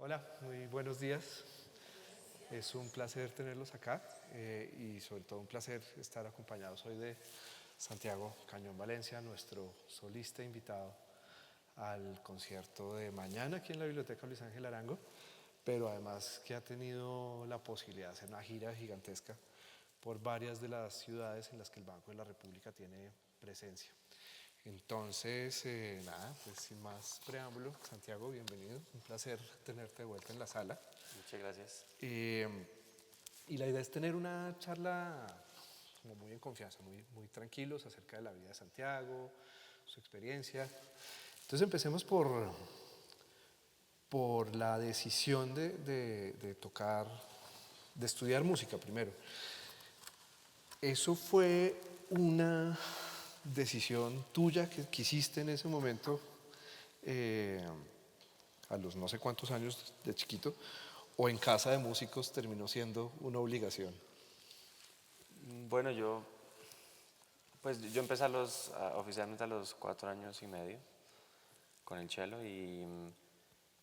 Hola, muy buenos días. Es un placer tenerlos acá y sobre todo un placer estar acompañados hoy de Santiago Cañón Valencia, nuestro solista invitado al concierto de mañana aquí en la Biblioteca Luis Ángel Arango, pero además que ha tenido la posibilidad de hacer una gira gigantesca por varias de las ciudades en las que el Banco de la República tiene presencia. Entonces, nada, pues sin más preámbulo, Santiago, bienvenido. Un placer tenerte de vuelta en la sala. Muchas gracias. Y la idea es tener una charla como muy en confianza, muy tranquilos acerca de la vida de Santiago, su experiencia. Entonces empecemos por la decisión de tocar, de estudiar música primero. ¿Eso fue una decisión tuya que hiciste en ese momento, eh, a los no sé cuántos años de chiquito, o en casa de músicos terminó siendo una obligación? Bueno, yo empecé oficialmente a los 4 años y medio con el cello y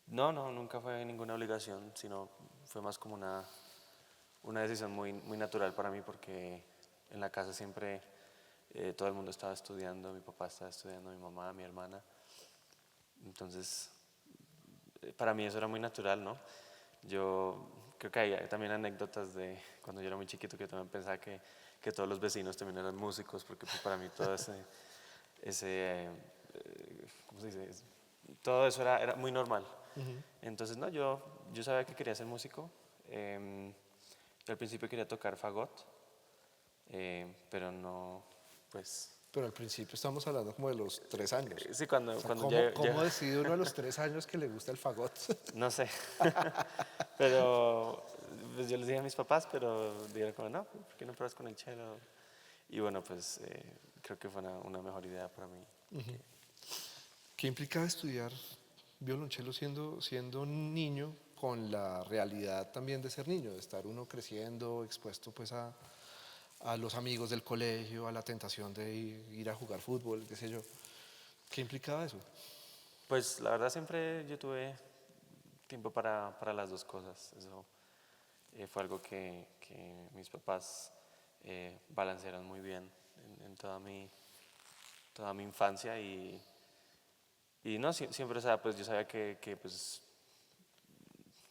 no, nunca fue ninguna obligación, sino fue más como una decisión muy natural para mí porque en la casa siempre todo el mundo estaba estudiando, mi papá estaba estudiando, mi mamá, mi hermana. Entonces, para mí eso era muy natural, ¿no? Yo creo que hay también anécdotas de cuando yo era muy chiquito que también pensaba que todos los vecinos también eran músicos, porque pues, para mí todo ¿cómo se dice? Todo eso era muy normal. Entonces, no, yo sabía que quería ser músico. Yo al principio quería tocar fagot, pero no, pues, Pero al principio estamos hablando como de los 3 años. sí, O cuando, sea, cuando ¿cómo, llega, cómo decide uno a los 3 años que le gusta el fagot? no sé, pero pues yo les dije a mis papás, pero dijeron como, no, ¿por qué no pruebas con el cello? Y bueno, pues creo que fue una mejor idea para mí. ¿Qué implicaba estudiar violonchelo siendo un niño con la realidad también de ser niño, de estar uno creciendo, expuesto pues a los amigos del colegio, a la tentación de ir a jugar fútbol, qué sé yo? ¿Qué implicaba eso? Pues la verdad siempre yo tuve tiempo para las dos cosas. Eso fue algo que mis papás balancearon muy bien en toda mi infancia y no, siempre, o sea, pues yo sabía que pues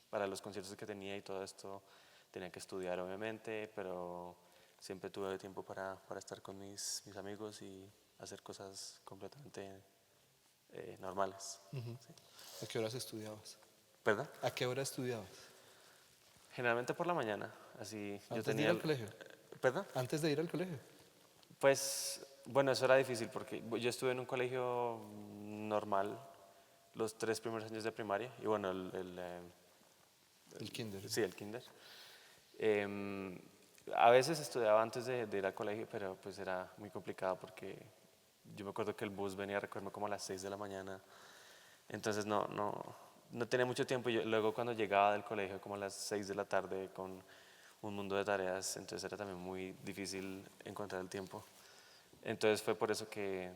para los conciertos que tenía y todo esto tenía que estudiar obviamente, pero siempre tuve tiempo para estar con mis amigos y hacer cosas completamente normales. ¿Sí? ¿A qué horas estudiabas? ¿Perdón? ¿A qué hora estudiabas? Generalmente por la mañana, así yo ¿Antes de ir tenía al colegio? ¿Perdón? ¿Antes de ir al colegio? Pues bueno, eso era difícil porque yo estuve en un colegio normal los 3 primeros años de primaria y bueno, El kinder. sí, el kinder. Em, a veces estudiaba antes de ir al colegio, pero pues era muy complicado porque yo me acuerdo que el bus venía a recogerme como a las 6 de la mañana, entonces no tenía mucho tiempo. Y luego cuando llegaba del colegio como a las 6 de la tarde con un mundo de tareas, entonces era también muy difícil encontrar el tiempo. Entonces fue por eso que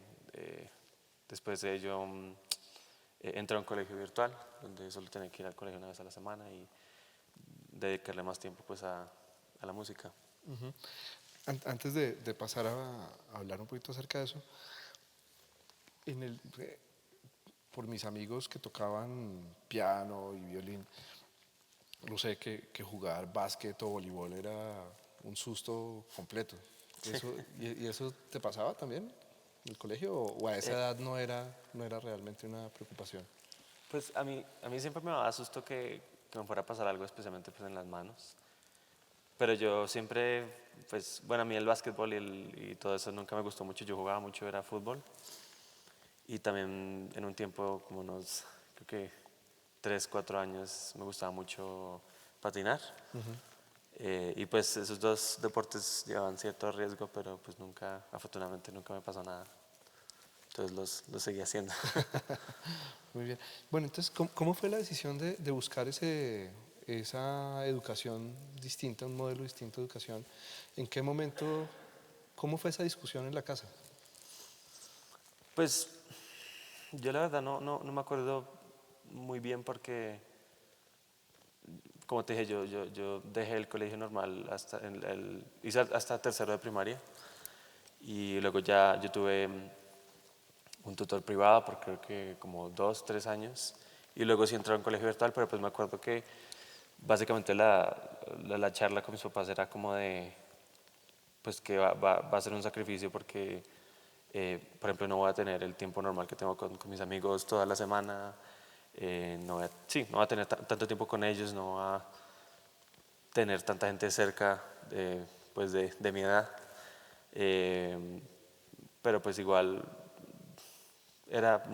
después de ello entré a un colegio virtual, donde solo tenía que ir al colegio una vez a la semana y dedicarle más tiempo pues a la música. Antes de pasar a hablar un poquito acerca de eso, por mis amigos que tocaban piano y violín, lo sé que jugar básquet o voleibol era un susto completo. ¿Y eso te pasaba también en el colegio o a esa Eh, edad no era realmente una preocupación? pues a mí siempre me daba susto que me fuera a pasar algo, especialmente pues en las manos. Pero yo siempre, pues bueno, a mí el básquetbol y todo eso nunca me gustó mucho. Yo jugaba mucho, era fútbol. Y también en un tiempo, como unos, creo que 3, 4 años, me gustaba mucho patinar. Y pues esos dos deportes llevaban cierto riesgo, pero pues nunca, afortunadamente nunca me pasó nada. Entonces los seguí haciendo. Muy bien. Bueno, entonces, ¿cómo fue la decisión de buscar esa educación distinta, un modelo distinto de educación? ¿En qué momento, cómo fue esa discusión en la casa? Pues yo la verdad no me acuerdo muy bien porque como te dije, yo dejé el colegio normal hice hasta tercero de primaria y luego ya yo tuve un tutor privado por creo que como 2, 3 años y luego sí entré a un colegio virtual, pero pues me acuerdo que básicamente la charla con mis papás era como de, pues que va a ser un sacrificio porque, por ejemplo, no voy a tener el tiempo normal que tengo con mis amigos toda la semana, sí, no voy a tener tanto tiempo con ellos, no voy a tener tanta gente cerca pues de mi edad, eh, pero pues igual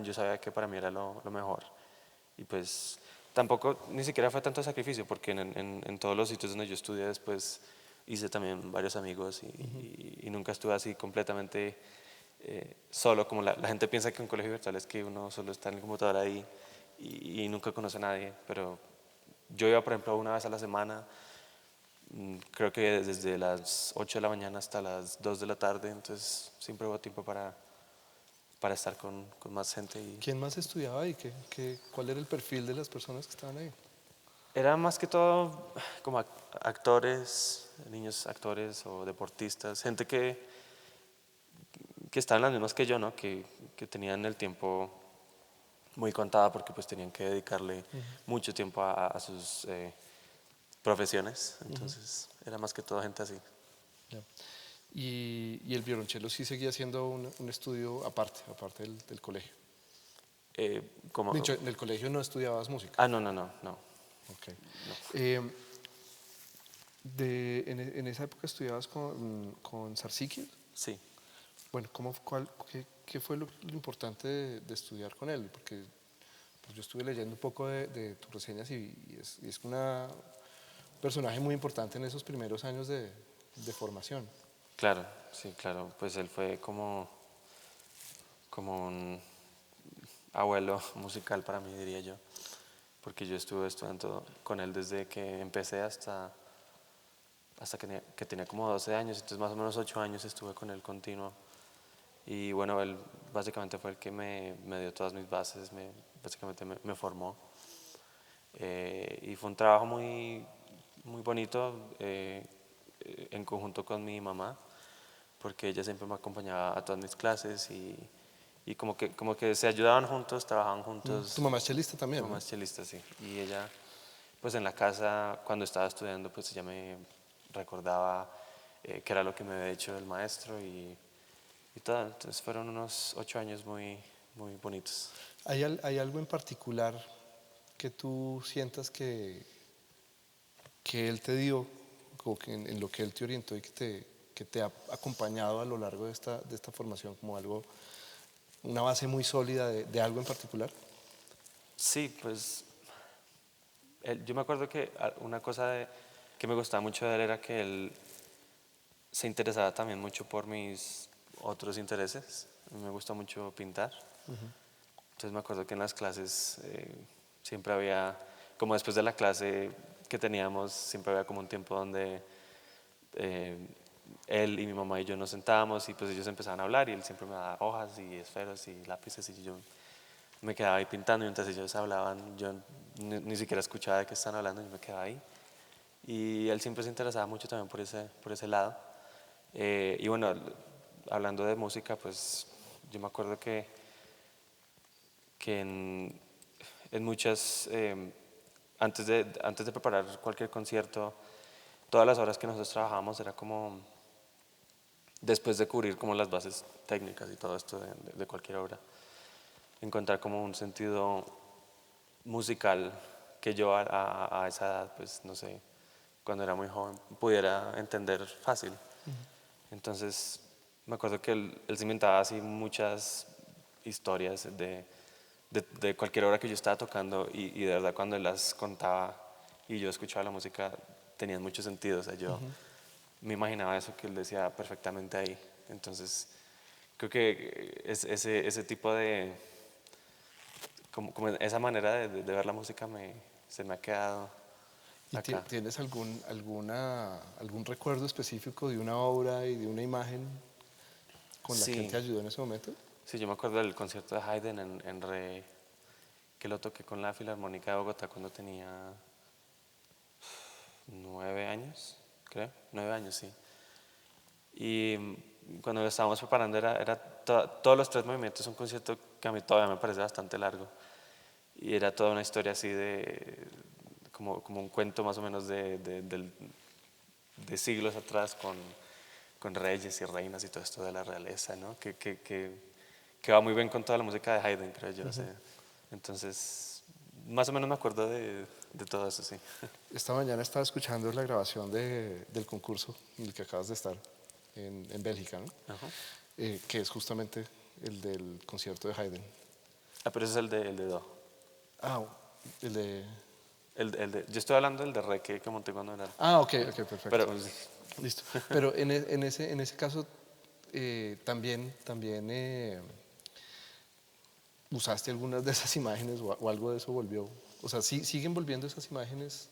yo sabía que para mí era lo mejor y pues tampoco ni siquiera fue tanto sacrificio porque en todos los sitios donde yo estudié después hice también varios amigos y nunca estuve así completamente solo, como la gente piensa que un colegio virtual es que uno solo está en el computador ahí y nunca conoce a nadie, pero yo iba por ejemplo una vez a la semana, creo que desde las 8 de la mañana hasta las 2 de la tarde, entonces siempre hubo tiempo para estar con más gente. ¿Quién más estudiaba ahí? ¿Cuál era el perfil de las personas que estaban ahí? Era más que todo como actores, niños actores o deportistas, gente que estaban las mismas que yo, ¿no? Que tenían el tiempo muy contado porque pues tenían que dedicarle mucho tiempo a sus profesiones, entonces era más que todo gente así. Ya. Y el violonchelo sí seguía siendo un estudio aparte del colegio. Como, Dicho, en el colegio no estudiabas música. no. Ok. En esa época estudiabas con Sarsiquio. Sí. Bueno, ¿qué fue lo importante de estudiar con él? Porque pues, yo estuve leyendo un poco de tus reseñas y es un personaje muy importante en esos primeros años de formación. Claro, sí, claro. Pues él fue como un abuelo musical para mí, diría yo, porque yo estuve estudiando con él desde que empecé hasta que tenía como 12 años, entonces más o menos 8 años estuve con él continuo. Y bueno, él básicamente fue el que me dio todas mis bases, básicamente me formó. Y fue un trabajo muy bonito en conjunto con mi mamá, porque ella siempre me acompañaba a todas mis clases y como que se ayudaban juntos, trabajaban Tu juntos. mamá es chelista Mi también, mamá ¿no? es chelista, sí. Y ella, pues en la casa, cuando estaba estudiando, pues ella me recordaba qué era lo que me había hecho el maestro y todo. Entonces fueron unos 8 años muy bonitos. ¿Hay algo en particular que tú sientas que él te dio, o que en lo que él te orientó y que te ha acompañado a lo largo de esta formación como algo, una base muy sólida de algo en particular? Sí, pues yo me acuerdo que una cosa que me gustaba mucho de él era que él se interesaba también mucho por mis otros intereses. A mí me gusta mucho pintar. Entonces me acuerdo que en las clases siempre había, como después de la clase que teníamos, siempre había como un tiempo donde eh, él y mi mamá y yo nos sentábamos y pues ellos empezaban a hablar y él siempre me daba hojas y esferos y lápices y yo me quedaba ahí pintando y mientras ellos hablaban yo ni siquiera escuchaba de qué están hablando y me quedaba ahí. Y él siempre se interesaba mucho también por ese lado. Y bueno, hablando de música, pues yo me acuerdo que en muchas, antes de preparar cualquier concierto, todas las horas que nosotros trabajábamos era como después de cubrir como las bases técnicas y todo esto de cualquier obra, encontrar como un sentido musical que yo a esa edad, pues no sé, cuando era muy joven, pudiera entender fácil. Entonces, me acuerdo que él se inventaba así muchas historias de cualquier obra que yo estaba tocando y de verdad cuando él las contaba y yo escuchaba la música tenían mucho sentido. O sea, yo me imaginaba eso que él decía perfectamente ahí. Entonces, creo que ese tipo como esa manera de ver la música se me ha quedado ¿Y acá. tienes algún recuerdo específico de una obra y de una imagen con la que él Sí, te ayudó en ese momento? sí, yo me acuerdo del concierto de Haydn en Re, que lo toqué con la Filarmónica de Bogotá cuando tenía 9 años, creo, 9 años, sí. Y cuando lo estábamos preparando todos los tres movimientos, un concierto que a mí todavía me parece bastante largo. Y era toda una historia así como un cuento más o menos de siglos atrás con reyes y reinas y todo esto de la realeza, ¿no? Que va muy bien con toda la música de Haydn, creo yo. Entonces, más o menos me acuerdo de todo eso, sí. Esta mañana estaba escuchando la grabación del concurso en el que acabas de estar en Bélgica, ¿no? Ajá. Que es justamente el del concierto de Haydn. Ah, pero ese es el de Do. Ah, el de... Yo estoy hablando del de Re que monté cuando era. Ah, ok, perfecto. Pero Listo. Pero en ese caso también usaste algunas de esas imágenes o algo de eso volvió. O sea, ¿siguen volviendo esas imágenes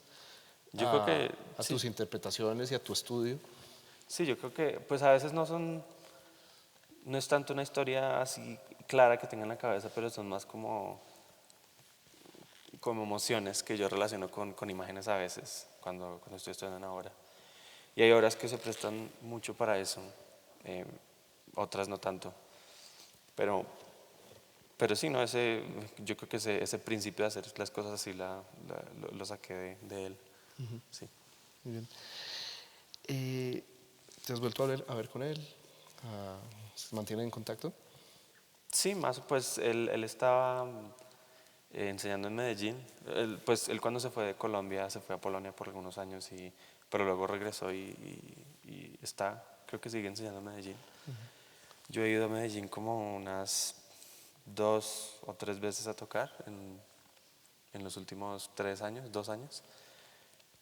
yo creo que a sí. tus interpretaciones y a tu estudio? Sí, yo creo que pues a veces no es tanto una historia así clara que tenga en la cabeza, pero son más como emociones que yo relaciono con imágenes a veces cuando estoy estudiando una obra. Y hay obras que se prestan mucho para eso, eh, otras no tanto. Pero, pero sí, ¿no? Yo creo que ese principio de hacer las cosas así lo saqué de él. Sí. Muy bien. ¿Te has vuelto a ver con él? ¿Se mantienen en contacto? Sí, más pues él estaba enseñando en Medellín. Él cuando se fue de Colombia se fue a Polonia por algunos años, pero luego regresó y creo que sigue enseñando en Medellín. Yo he ido a Medellín como unas 2 o 3 veces a tocar en los últimos 3 años, 2 años.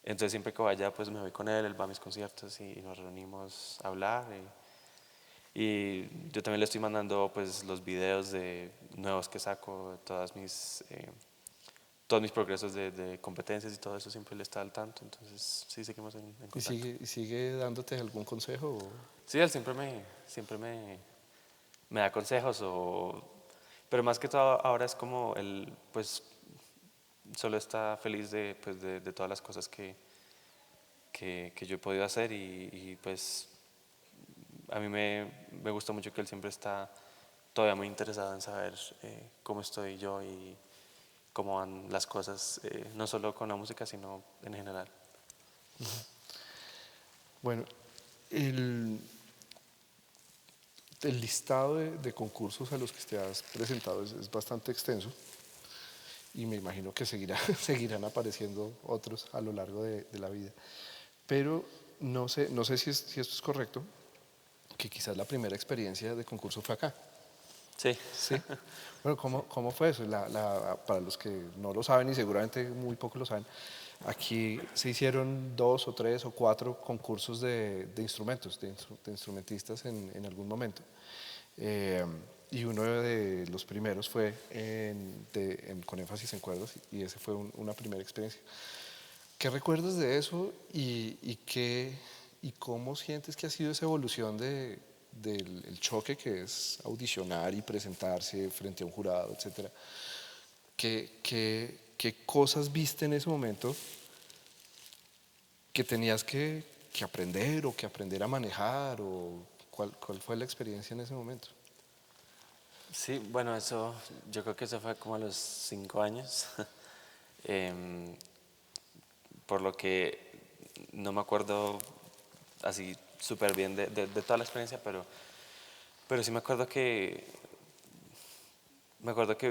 Entonces siempre que vaya pues me voy con él va a mis conciertos y nos reunimos a hablar. Y yo también le estoy mandando pues los videos de nuevos que saco, todos mis progresos de competencias y todo eso, siempre le está al tanto. Entonces sí, seguimos en ¿Y contacto. sigue dándote algún consejo? Sí, él siempre me da consejos, pero más que todo ahora es como él pues solo está feliz de todas las cosas que yo he podido hacer pues a mí me gusta mucho que él siempre está todavía muy interesado en saber cómo estoy yo y cómo van las cosas, no solo con la música, sino en general. Bueno, el, el listado de concursos a los que te has presentado es bastante extenso y me imagino que seguirán apareciendo otros a lo largo de la vida. Pero no sé si esto es correcto, que quizás la primera experiencia de concurso fue acá. Sí. Sí. Bueno, ¿cómo fue eso? Para los que no lo saben y seguramente muy pocos lo saben, aquí se hicieron 2 o 3 o 4 concursos de instrumentos, de instrumentistas en algún momento. Y uno de los primeros fue con énfasis en cuerdas y ese fue una primera experiencia. ¿Qué recuerdas de eso y cómo sientes que ha sido esa evolución del el choque que es audicionar y presentarse frente a un jurado, etcétera? ¿Qué cosas viste en ese momento que tenías que aprender o que aprender a manejar? ¿O cuál fue la experiencia en ese momento? Sí, bueno, yo creo que eso fue como a los 5 años, Em, por lo que no me acuerdo así súper bien de toda la experiencia, pero sí me acuerdo que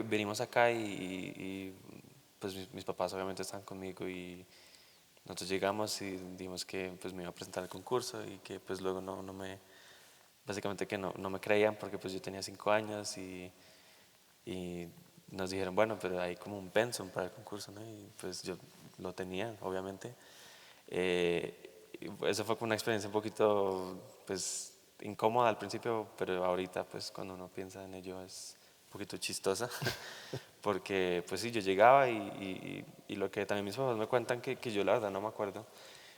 vinimos acá pues mis papás obviamente estaban conmigo y nosotros llegamos y dijimos que pues me iba a presentar al concurso y que pues luego básicamente que no me creían porque pues yo tenía 5 años y nos dijeron, bueno, pero hay como un pensum para el concurso, ¿no? Y pues yo lo tenía, obviamente. Y eso fue como una experiencia un poquito, pues, incómoda al principio, pero ahorita, pues, cuando uno piensa en ello es un poquito chistosa, porque, pues sí, yo llegaba y lo que también mis papás me cuentan que yo la verdad no me acuerdo,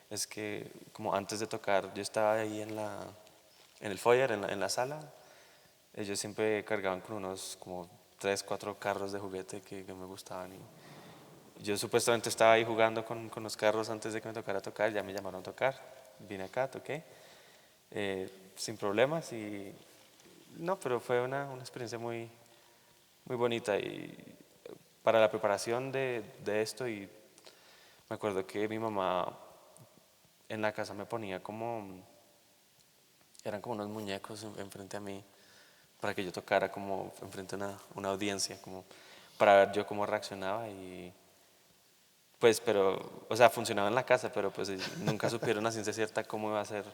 es que como antes de tocar, yo estaba ahí en el foyer, en la sala, ellos siempre cargaban con unos como 3, 4 carros de juguete que me gustaban yo supuestamente estaba ahí jugando con los carros antes de que me tocara tocar, ya me llamaron a tocar, vine acá, toqué, sin problemas y no, pero fue una experiencia muy, muy bonita y para la preparación de esto y me acuerdo que mi mamá en la casa me ponía como, eran como unos muñecos enfrente a mí para que yo tocara como enfrente a una audiencia, como para ver yo cómo reaccionaba y pues, pero, o sea, funcionaba en la casa, pero pues nunca supieron a ciencia cierta cómo iba a ser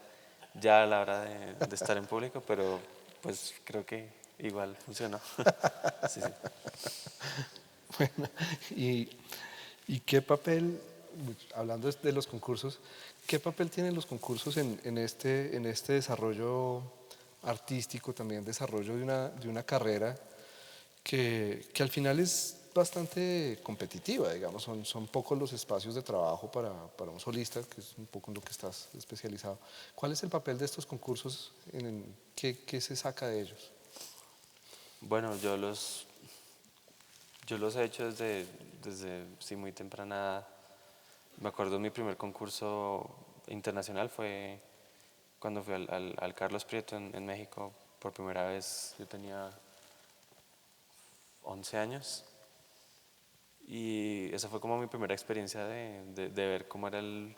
ya a la hora de estar en público, pero pues creo que igual funcionó. Sí, sí. Bueno, y, ¿y qué papel, hablando de los concursos, qué papel tienen los concursos en este desarrollo artístico, también desarrollo de una carrera que al final es bastante competitiva, digamos, son pocos los espacios de trabajo para un solista, que es un poco en lo que estás especializado. ¿Cuál es el papel de estos concursos? ¿Qué se saca de ellos? Bueno, yo los he hecho desde sí, muy temprana edad. Me acuerdo mi primer concurso internacional fue cuando fui al Carlos Prieto en México por primera vez. Yo tenía 11 años y esa fue como mi primera experiencia de ver cómo era el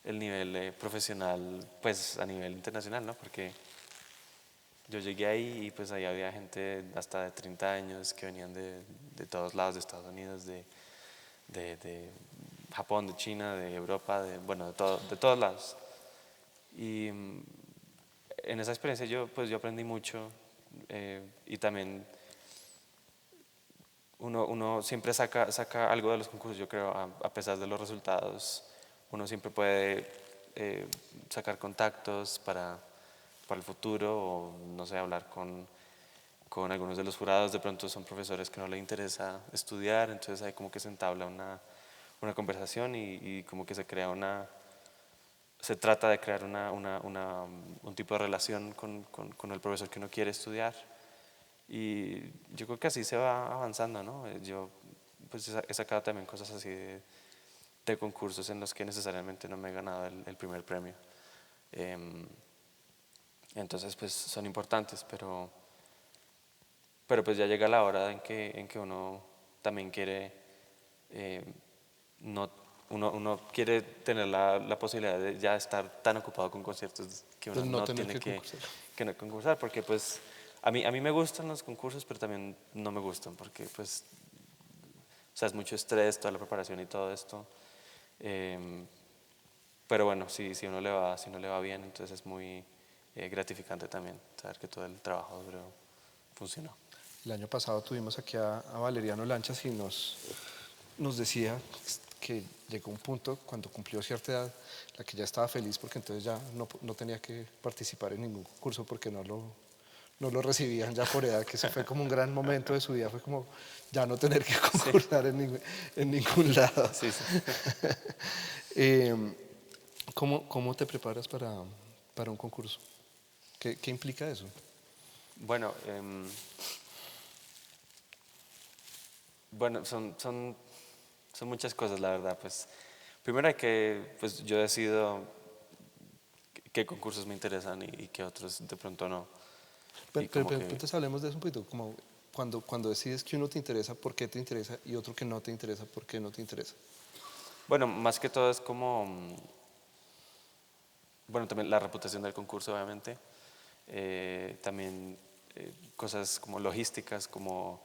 nivel profesional, pues a nivel internacional, ¿no? Porque yo llegué ahí y pues ahí había gente hasta de 30 años que venían de todos lados, de Estados Unidos, de Japón, de China, de Europa, bueno, de todos lados. Y en esa experiencia pues yo aprendí mucho y también uno siempre saca algo de los concursos, yo creo, a pesar de los resultados. Uno siempre puede sacar contactos para el futuro o, no sé, hablar con algunos de los jurados. De pronto son profesores que no les interesa estudiar, entonces hay como que se entabla una conversación y como que se crea se trata de crear un tipo de relación con el profesor que uno quiere estudiar. Y yo creo que así se va avanzando, ¿no? Yo pues he sacado también cosas así de concursos en los que necesariamente no me he ganado el primer premio. Em, entonces pues son importantes, pero pues ya llega la hora en que uno también quiere, eh, no, uno quiere tener la posibilidad de ya estar tan ocupado con conciertos que uno De no no tener tiene que concursar. que no concursar, porque pues a mí me gustan los concursos, pero también no me gustan, porque pues, o sea, es mucho estrés, toda la preparación y todo esto. Em, pero bueno, si uno le va bien, entonces es muy gratificante también saber que todo el trabajo duro funcionó. El año pasado tuvimos aquí a Valeriano Lanchas y nos decía que llegó un punto cuando cumplió cierta edad, la que ya estaba feliz porque entonces ya no tenía que participar en ningún curso porque no lo recibían ya por edad, que ese fue como un gran momento de su vida, fue como ya no tener que Sí, concursar en ningún lado. sí, sí. Eh, ¿Cómo te preparas para un concurso? ¿Qué implica eso? Bueno, bueno, son muchas cosas, la verdad. Pues primero hay que, pues yo decido qué concursos me interesan y qué otros de pronto no. Y como que, Entonces hablemos de eso un poquito, como cuando decides que uno te interesa, ¿por qué te interesa? Y otro que no te interesa, ¿por qué no te interesa? bueno, más que todo es como, bueno, también la reputación del concurso, obviamente. También cosas como logísticas, como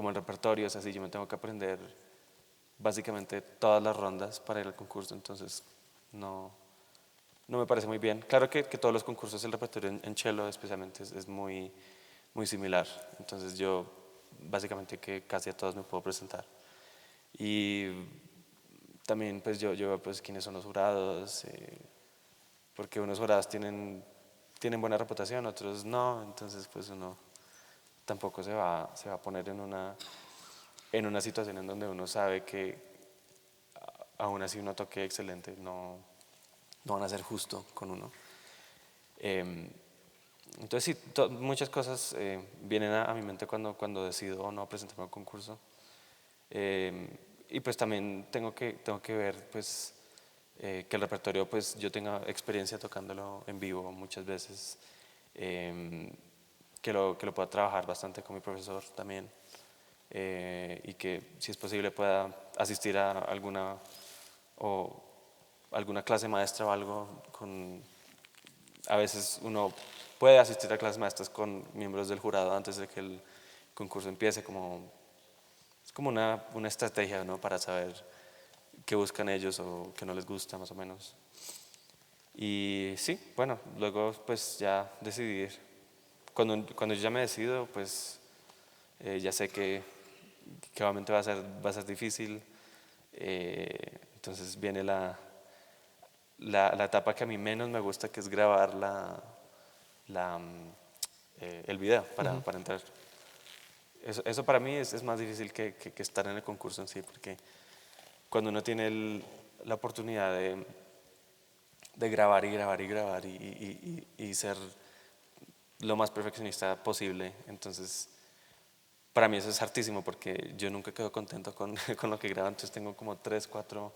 el repertorio, o sea, si yo me tengo que aprender básicamente todas las rondas para ir al concurso, entonces no, no me parece muy bien. Claro que todos los concursos, el repertorio en cello especialmente es muy, muy similar, entonces yo básicamente que casi a todos me puedo presentar. Y también pues yo veo pues quiénes son los jurados, porque unos jurados tienen buena reputación, otros no, entonces pues uno tampoco se va a poner en una situación en donde uno sabe que aún así uno toque excelente, no van a ser justo con uno. Em, entonces sí, muchas cosas vienen a mi mente cuando decido o no presentarme a un concurso. Em, y pues también tengo que ver pues, que el repertorio, pues yo tenga experiencia tocándolo en vivo muchas veces, que lo pueda trabajar bastante con mi profesor también, y que si es posible pueda asistir a o alguna clase maestra o algo a veces uno puede asistir a clases maestras con miembros del jurado antes de que el concurso empiece, es como una estrategia, ¿no? Para saber qué buscan ellos o qué no les gusta más o menos. Y sí, bueno, luego pues ya decidir. Cuando yo ya me decido, pues ya sé que obviamente va a ser difícil. Entonces viene la etapa que a mí menos me gusta, que es grabar el video para entrar. Eso para mí es más difícil que estar en el concurso en sí, porque cuando uno tiene la oportunidad de grabar y grabar y grabar y ser lo más perfeccionista posible, entonces para mí eso es hartísimo porque yo nunca quedo contento con, con lo que grabo, entonces tengo como 3, 4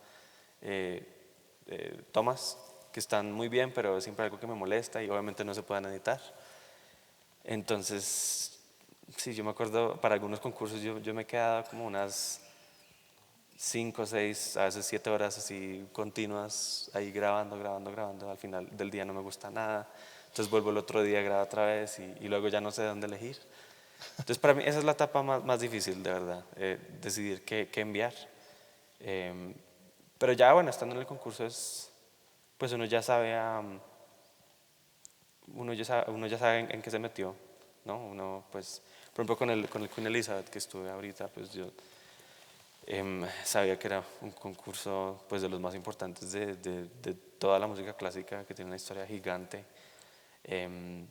tomas que están muy bien, pero siempre algo que me molesta y obviamente no se pueden editar. Entonces, sí, yo me acuerdo, para algunos concursos yo me he quedado como unas 5, 6, a veces 7 horas así continuas ahí grabando, grabando, grabando. Al final del día no me gusta nada. Entonces vuelvo el otro día, grabo otra vez y luego ya no sé dónde elegir. Entonces para mí esa es la etapa más difícil, de verdad, decidir qué enviar. Eh, pero ya bueno, estando en el concurso pues uno ya sabe, uno ya sabe en qué se metió, ¿no? Uno pues, por ejemplo con el Queen Elizabeth que estuve ahorita, pues yo sabía que era un concurso pues, de los más importantes de toda la música clásica, que tiene una historia gigante. Em,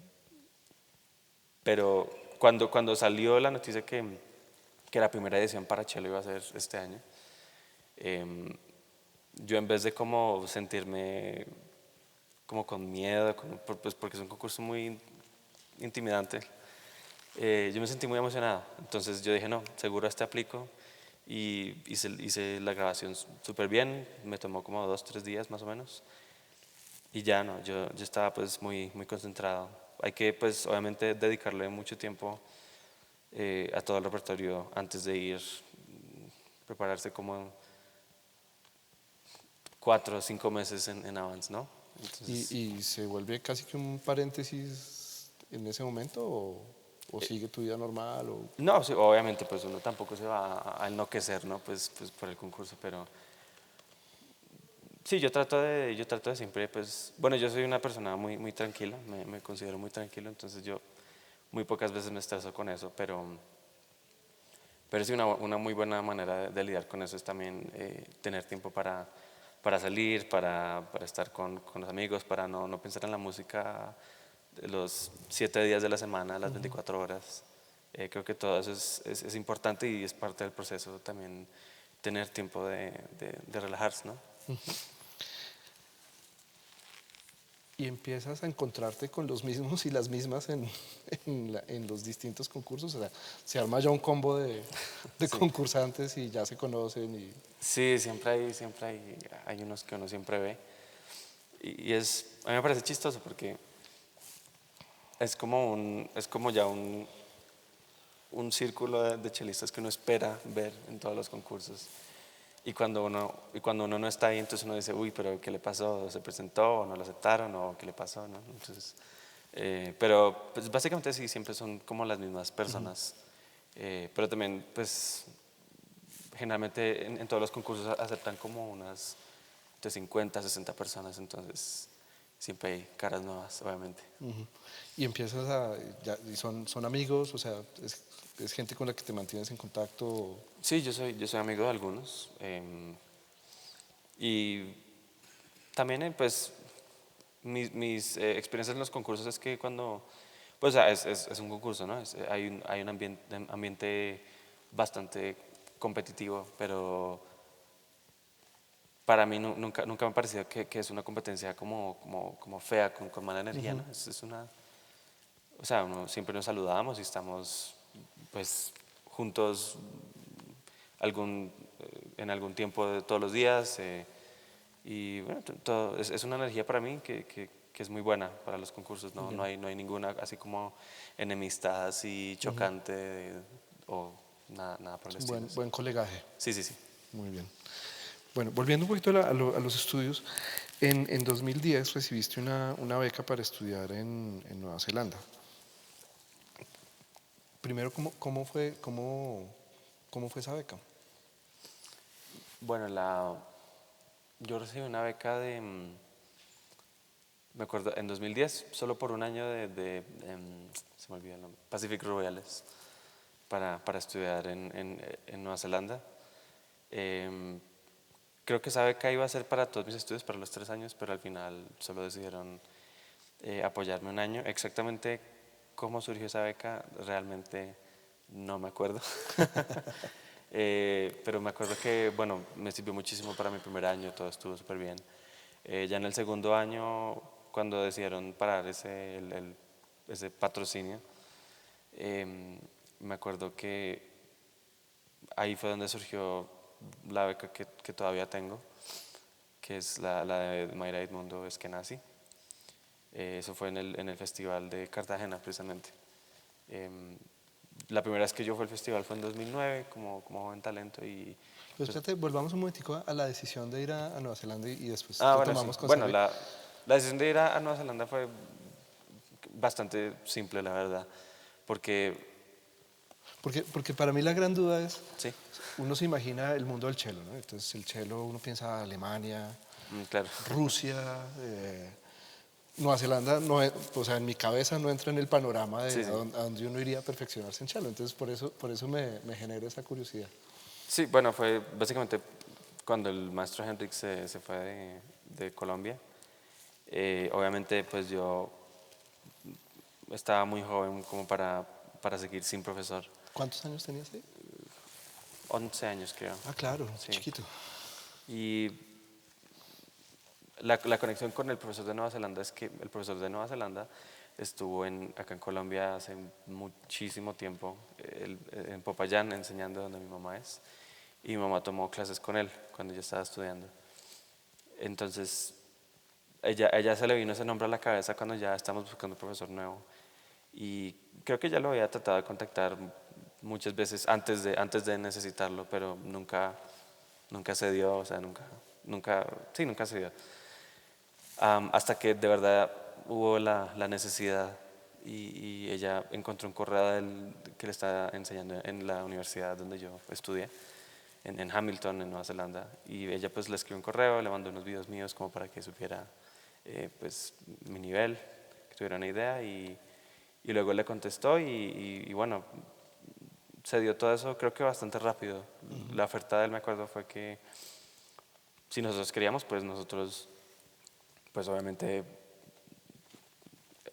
pero cuando salió la noticia que la primera edición para cello iba a ser este año, em, yo en vez de como sentirme como con miedo, pues porque es un concurso muy intimidante, yo me sentí muy emocionado. Entonces yo dije, no, seguro a este aplico. Y hice la grabación súper bien, me tomó como 2, 3 días más o menos. Y ya no, yo estaba pues muy, muy concentrado. Hay que pues obviamente dedicarle mucho tiempo a todo el repertorio antes de ir, prepararse como 4 o 5 meses en avance, ¿no? Entonces, Y se vuelve casi que un paréntesis en ese momento o sigue tu vida normal o no, sí, obviamente pues uno tampoco se va a enloquecer, ¿no? Pues por el concurso, pero sí, yo trato de siempre, pues, bueno, yo soy una persona muy, muy tranquila, me considero muy tranquilo, entonces yo muy pocas veces me estreso con eso, pero sí una muy buena manera de lidiar con eso es también tener tiempo para salir, para estar con los amigos, para no pensar en la música los 7 días de la semana, las 24 horas. Creo que todo eso es importante y es parte del proceso también tener tiempo de relajarse, ¿no? y empiezas a encontrarte con los mismos y las mismas en los distintos concursos. O sea, se arma ya un combo de Sí. concursantes y ya se conocen. Sí, hay unos que uno siempre ve. A mí me parece chistoso porque es como ya un círculo de chelistas que uno espera ver en todos los concursos. Y cuando uno no está ahí, entonces uno dice, uy, pero ¿qué le pasó? ¿Se presentó o no lo aceptaron o qué le pasó? ¿No? Entonces, pero pues básicamente sí, siempre son como las mismas personas. Pero también, pues, generalmente en todos los concursos aceptan como unas de 50, 60 personas, entonces siempre hay caras nuevas, obviamente. Y empiezas y son amigos, o sea, es gente con la que te mantienes en contacto. Sí, yo soy amigo de algunos. Y también, pues, mis experiencias en los concursos es que cuando, pues, es un concurso, ¿no? Hay un ambiente bastante competitivo, pero para mí nunca me ha parecido que es una competencia como fea, con mala energía, ¿no? Es una, o sea, siempre nos saludamos y estamos, pues, juntos algún en algún tiempo de todos los días. Y bueno, es una energía para mí que es muy buena para los concursos. No hay ninguna así como enemistad así chocante o nada por el Es un estilo. buen colegaje. Sí, sí, sí. Muy bien. Bueno, volviendo un poquito a los estudios, en 2010 recibiste una beca para estudiar en Nueva Zelanda. Primero, ¿cómo fue esa beca? Bueno, yo recibí una beca me acuerdo, en 2010, solo por un año se me olvidó el nombre, Pacific Royales, para estudiar en Nueva Zelanda. Em, Creo que esa beca iba a ser para todos mis estudios, para los 3 años, pero al final solo decidieron apoyarme un año. Exactamente cómo surgió esa beca, realmente no me acuerdo. Pero me acuerdo que, bueno, me sirvió muchísimo para mi primer año, todo estuvo súper bien. Ya en el segundo año, cuando decidieron parar ese patrocinio, me acuerdo que ahí fue donde surgió la beca que todavía tengo, que es la de Mayra Edmundo Eskenazi. Eso fue en el festival de Cartagena, precisamente. La primera vez que yo fui al festival fue en 2009, como joven talento. Pero espérate, volvamos un momentico a la decisión de ir a Nueva Zelanda y después Bueno, sí. retomamos con Bueno, Sabe. la decisión de ir a Nueva Zelanda fue bastante simple, la verdad, porque, Porque para mí la gran duda es, sí, uno se imagina el mundo del cello, ¿no? Entonces el cello, uno piensa Alemania, claro. Rusia, Nueva Zelanda, no, o sea, en mi cabeza no entra en el panorama de Sí, sí. a dónde uno iría a perfeccionarse en cello. Entonces por eso me genera esa curiosidad. Sí, bueno, fue básicamente cuando el maestro Henrik se fue de Colombia. Obviamente, pues yo estaba muy joven como para seguir sin profesor. ¿Cuántos años tenías ahí? 11 años, creo. Ah, claro, Sí. chiquito. Y la conexión con el profesor de Nueva Zelanda es que el profesor de Nueva Zelanda estuvo acá en Colombia hace muchísimo tiempo, en Popayán, enseñando donde mi mamá es. Y mi mamá tomó clases con él cuando yo estaba estudiando. Entonces, ella se le vino ese nombre a la cabeza cuando ya estamos buscando un profesor nuevo. Y creo que ya lo había tratado de contactar muchas veces antes de necesitarlo, pero nunca se dio, o sea, nunca se dio. Hasta que de verdad hubo la necesidad y ella encontró un correo que le está enseñando en la universidad donde yo estudié, en Hamilton, en Nueva Zelanda, y ella pues le escribió un correo, le mandó unos videos míos como para que supiera pues mi nivel, que tuviera una idea, y luego le contestó y bueno, se dio todo eso creo que bastante rápido. La oferta de él, me acuerdo, fue que si nosotros queríamos, pues nosotros pues obviamente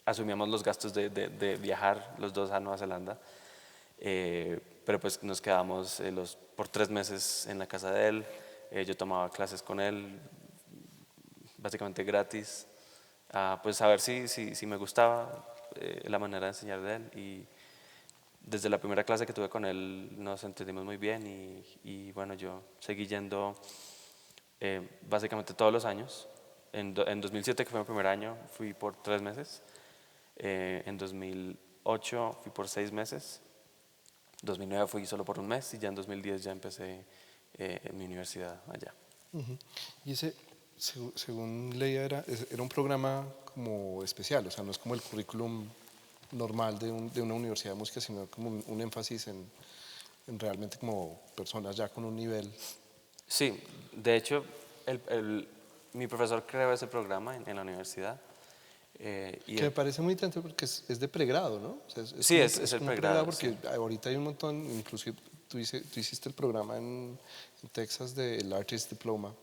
asumíamos los gastos de viajar los dos a Nueva Zelanda, pero pues nos quedamos por 3 meses en la casa de él. Yo tomaba clases con él básicamente gratis, pues a ver si me gustaba la manera de enseñar de él. Y desde la primera clase que tuve con él nos entendimos muy bien y bueno, yo seguí yendo básicamente todos los años. En 2007, que fue mi primer año, fui por 3 meses. En 2008 fui por 6 meses. 2009 fui solo por un mes y ya en 2010 ya empecé en mi universidad allá. Ujú. Y ese, según leía, era un programa como especial, o sea, no es como el currículum normal de una universidad de música, sino como un énfasis en realmente como personas ya con un nivel. Sí, de hecho, mi profesor creó ese programa en la universidad. Y Que me parece muy interesante porque es de pregrado, ¿no? O sea, sí, es es el como un pregrado pregrado, sí. porque ahorita hay un montón, inclusive tú hiciste el programa en Texas del Artist Diploma,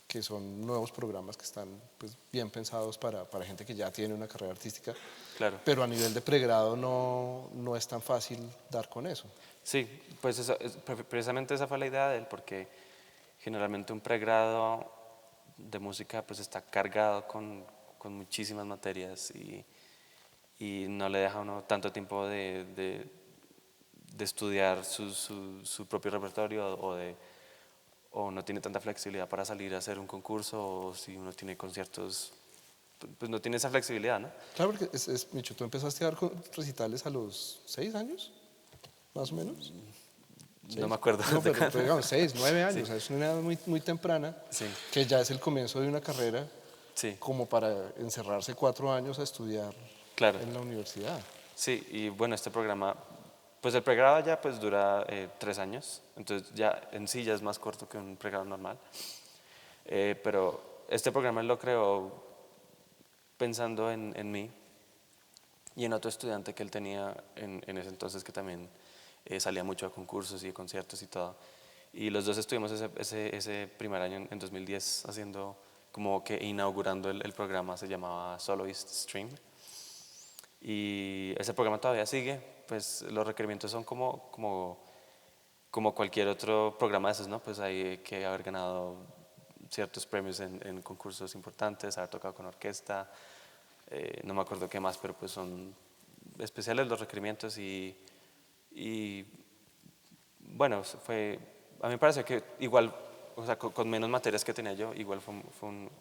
que son nuevos programas que están pues, bien pensados para gente que ya tiene una carrera artística, Claro. pero a nivel de pregrado no es tan fácil dar con eso. Sí, pues precisamente esa fue la idea de él, porque generalmente un pregrado de música pues está cargado con muchísimas materias y no le deja a uno tanto tiempo de estudiar su propio repertorio o no tiene tanta flexibilidad para salir a hacer un concurso, o si uno tiene conciertos, pues no tiene esa flexibilidad, ¿no? Claro, porque Micho, tú empezaste a dar recitales a los 6 años, más o menos. No me acuerdo. No, de pero, cuándo. digamos 6, 9 años, Sí, o sea, es una edad muy, muy temprana, sí, que ya es el comienzo de una carrera sí, como para encerrarse 4 años a estudiar claro. en la universidad. Sí, y bueno, este programa, pues el pregrado ya pues dura 3 años, entonces ya en sí ya es más corto que un pregrado normal. Pero este programa lo creó pensando en mí y en otro estudiante que él tenía en ese entonces que también salía mucho a concursos y conciertos y todo. Y los dos estuvimos ese primer año en 2010 haciendo como que inaugurando el programa, se llamaba Soloist Stream. Y ese programa todavía sigue, pues los requerimientos son como cualquier otro programa de esos, ¿no? Pues hay que haber ganado ciertos premios en concursos importantes, haber tocado con orquesta, no me acuerdo qué más, pero pues son especiales los requerimientos y bueno, a mí me parece que igual, o sea, con menos materias que tenía yo, igual fue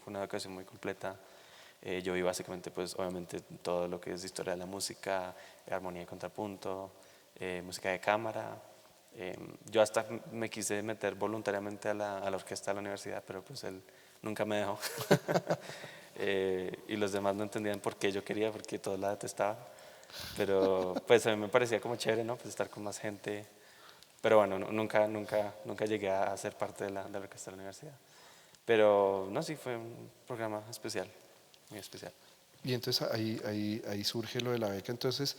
una educación muy completa. Yo vi básicamente, pues obviamente todo lo que es historia de la música, armonía y contrapunto, música de cámara. Yo hasta me quise meter voluntariamente a la orquesta de la universidad, pero pues él nunca me dejó. Y los demás no entendían por qué yo quería, porque todos la detestaban. Pero pues a mí me parecía como chévere, ¿no? Pues estar con más gente. Pero bueno, nunca llegué a ser parte de la orquesta de la universidad. Pero no, sí, fue un programa especial, muy especial. Y entonces ahí surge lo de la beca. Entonces,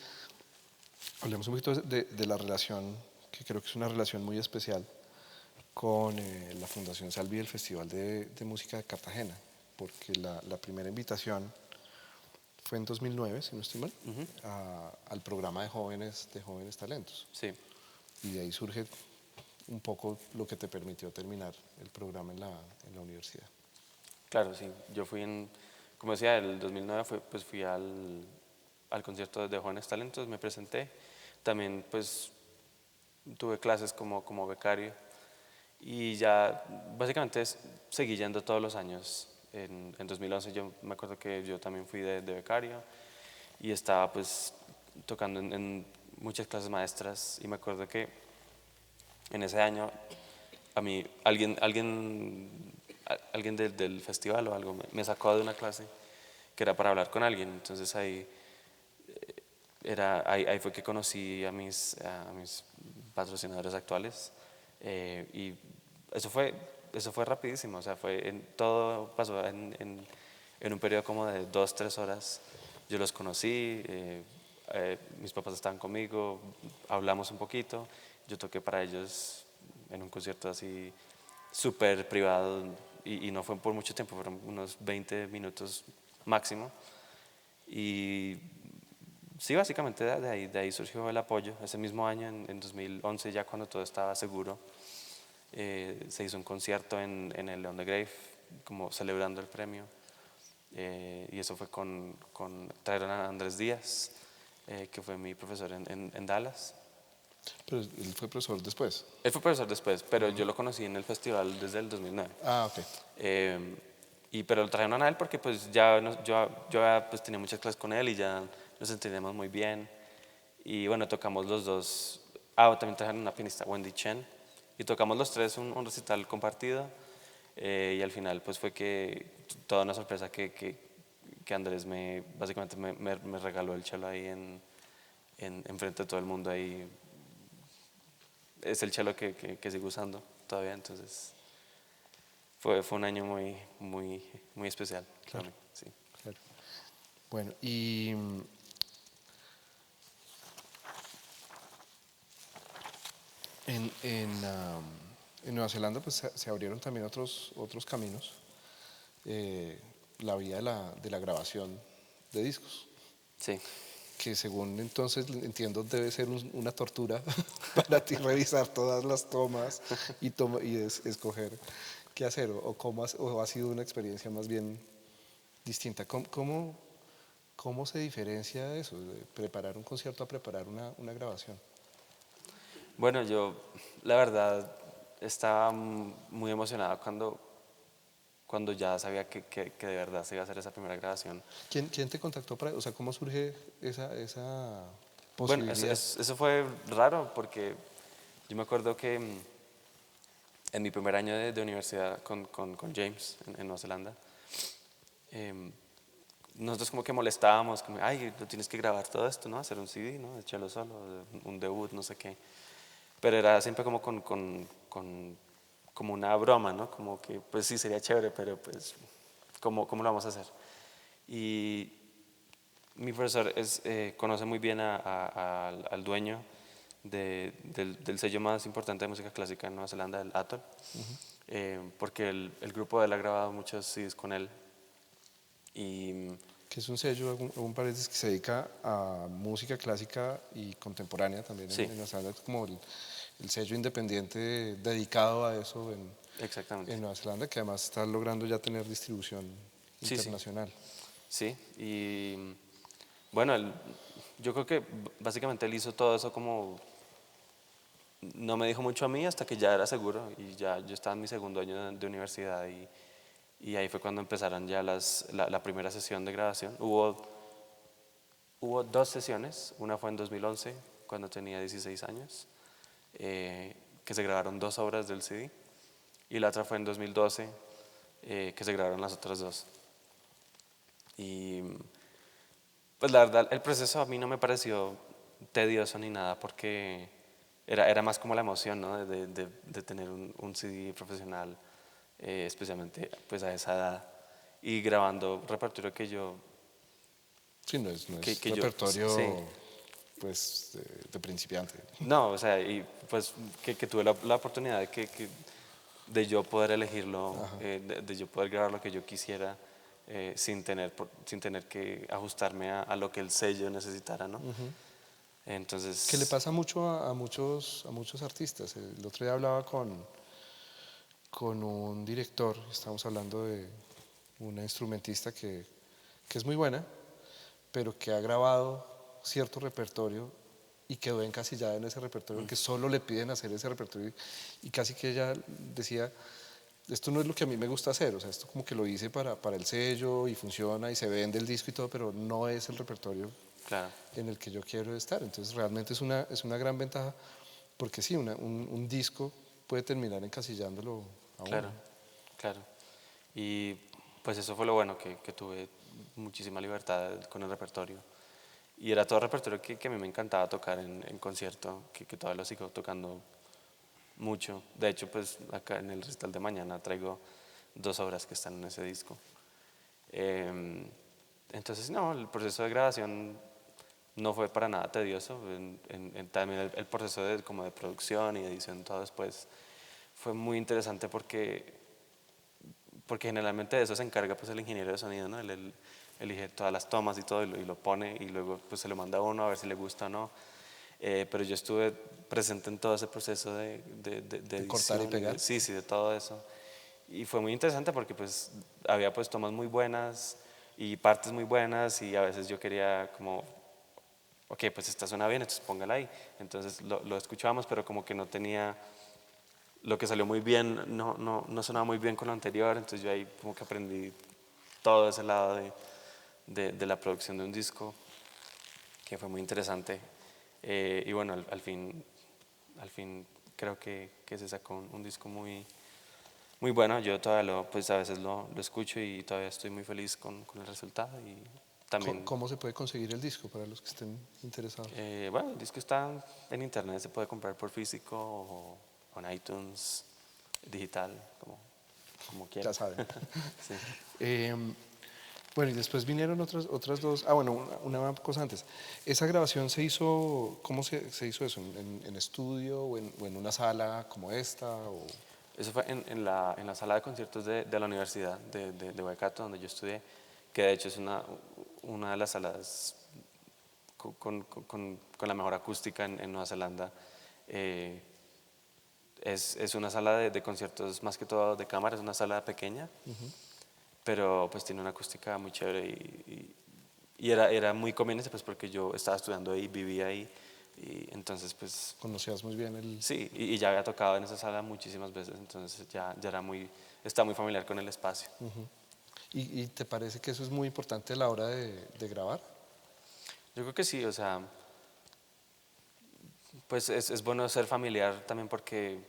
hablemos un poquito de la relación, que creo que es una relación muy especial, con la Fundación Salvi y el Festival de Música de Cartagena, porque la primera invitación fue en 2009, si no estoy mal, al programa de jóvenes talentos. Sí, Y de ahí surge un poco lo que te permitió terminar el programa en la universidad. claro, sí. Yo como decía, el 2009 pues fui al concierto de Jóvenes Talentos, me presenté. También pues tuve clases como becario y ya básicamente seguí yendo todos los años. En 2011 yo me acuerdo que yo también fui de becario y estaba pues tocando en muchas clases maestras y me acuerdo que en ese año a mí alguien del festival o algo me sacó de una clase que era para hablar con alguien. Entonces ahí fue que conocí a mis patrocinadores actuales y eso fue rapidísimo, o sea, todo pasó en un periodo como de 2, 3 horas. Yo los conocí, mis papás estaban conmigo, hablamos un poquito, yo toqué para ellos en un concierto así súper privado y no fue por mucho tiempo, fueron unos 20 minutos máximo. Y sí, básicamente de ahí surgió el apoyo. Ese mismo año, en 2011, ya cuando todo estaba seguro, se hizo un concierto en el León de Grave, como celebrando el premio. Y eso fue trajeron a Andrés Díaz, que fue mi profesor en Dallas. Pero él fue profesor después. Él fue profesor después, pero yo lo conocí en el festival desde el 2009. Ah, ok. Pero lo trajeron a él porque pues yo pues, tenía muchas clases con él y ya nos entendíamos muy bien. Y bueno, tocamos los dos. También trajeron una pianista, Wendy Chen. Y tocamos los tres un recital compartido. Y al final pues fue que toda una sorpresa que Andrés básicamente me regaló el cello ahí en frente de todo el mundo ahí. Es el cello que sigo usando todavía, entonces fue un año muy, muy, muy especial para mí, sí. Claro. Bueno, y en Nueva Zelanda pues se abrieron también otros caminos. La vía de la grabación de discos, Sí, que según entonces entiendo debe ser una tortura para ti revisar todas las tomas y escoger qué hacer o ha sido una experiencia más bien distinta. ¿Cómo se diferencia eso, de preparar un concierto a preparar una grabación? bueno, yo la verdad estaba muy emocionado cuando ya sabía que de verdad se iba a hacer esa primera grabación. ¿Quién te contactó para, o sea, cómo surge esa Bueno, posibilidad? eso fue raro porque yo me acuerdo que en mi primer año de universidad con James en Nueva Zelanda, em, nosotros como que molestábamos, como, ay, tú tienes que grabar todo esto, ¿no? Hacer un CD, ¿no? Echarlo solo, un debut, no sé qué. Pero era siempre como como una broma, ¿no? Como que, pues sí, sería chévere, pero pues, ¿cómo lo vamos a hacer? Y mi profesor conoce muy bien al dueño del sello más importante de música clásica en Nueva Zelanda, el Atoll, porque el grupo de él ha grabado muchos CDs con él. Y Que es un sello, un paréntesis, que se dedica a música clásica y contemporánea también sí, en Nueva Zelanda, es como el sello independiente dedicado a eso exactamente. en Nueva Zelanda, que además está logrando ya tener distribución Sí, sí, internacional. sí. Y bueno, yo creo que básicamente él hizo todo eso como no me dijo mucho a mí hasta que ya era seguro y ya yo estaba en mi segundo año de universidad y ahí fue cuando empezaron ya la primera sesión de grabación. Hubo dos sesiones, una fue en 2011 cuando tenía 16 años, que se grabaron 2 obras del CD y la otra fue en 2012 que se grabaron las otras dos. Y pues la verdad el proceso a mí no me pareció tedioso ni nada porque era más como la emoción, ¿no? De tener un CD profesional, especialmente pues a esa edad, y grabando repertorio Sí, no es que yo, sí, repertorio pues de principiante. no, o sea, y pues que tuve la oportunidad de yo poder elegirlo, de yo poder grabar lo que yo quisiera, sin tener que ajustarme a lo que el sello necesitara, ¿no? Que le Entonces, pasa mucho a muchos artistas. El otro día hablaba con un director, estamos hablando de una instrumentista que es muy buena, pero que ha grabado cierto repertorio y quedó encasillada en ese repertorio, que solo le piden hacer ese repertorio y casi que ella decía, esto no es lo que a mí me gusta hacer, o sea, esto como que lo hice para el sello y funciona y se vende el disco y todo, pero no es el repertorio claro, en el que yo quiero estar. Entonces realmente es una gran ventaja porque sí, un disco puede terminar encasillándolo a uno. claro, claro. Y pues eso fue lo bueno, que tuve muchísima libertad con el repertorio. Y era todo repertorio que a mí me encantaba tocar en concierto, que todavía lo sigo tocando mucho. De hecho, pues acá en el recital de mañana traigo 2 obras que están en ese disco. Em, entonces, no, el proceso de grabación no fue para nada tedioso. También el proceso como de producción y edición, todo después fue muy interesante porque generalmente de eso se encarga pues el ingeniero de sonido, ¿no? Él elige todas las tomas y todo y lo pone y luego pues se lo manda a uno a ver si le gusta o no. Pero yo estuve presente en todo ese proceso de De cortar y edición pegar. sí, sí, de todo eso. Y fue muy interesante porque pues había pues tomas muy buenas y partes muy buenas y a veces yo quería como, ok, pues esta suena bien, entonces póngala ahí. Entonces lo escuchábamos, pero como que no tenía, lo que salió muy bien no sonaba muy bien con lo anterior, entonces yo ahí como que aprendí todo ese lado de la producción de un disco, que fue muy interesante. Y bueno, al fin creo que se sacó un disco muy bueno. Yo todavía pues a veces lo escucho y todavía estoy muy feliz con el resultado. Y también, ¿Cómo se puede conseguir el disco para los que estén interesados? bueno, el disco está en internet, se puede comprar por físico o en iTunes, digital, como quiera. Ya saben. Sí. Eh, bueno, y después vinieron otras dos. Ah, bueno, una cosa antes. ¿Esa grabación se hizo, cómo se hizo eso? ¿En estudio o en una sala como esta? Eso fue en la sala de conciertos de la Universidad de Waikato, donde yo estudié, que de hecho es una de las salas con la mejor acústica en Nueva Zelanda. Eh, es una sala de conciertos más que todo de cámara, es una sala pequeña, pero pues tiene una acústica muy chévere y era muy conveniente pues porque yo estaba estudiando ahí, vivía ahí Y entonces, pues Conocías muy bien el... sí, y ya había tocado en esa sala muchísimas veces, entonces ya era está muy familiar con el espacio. ¿Y te parece que eso es muy importante a la hora de grabar? Yo creo que sí, o sea, pues es bueno ser familiar también porque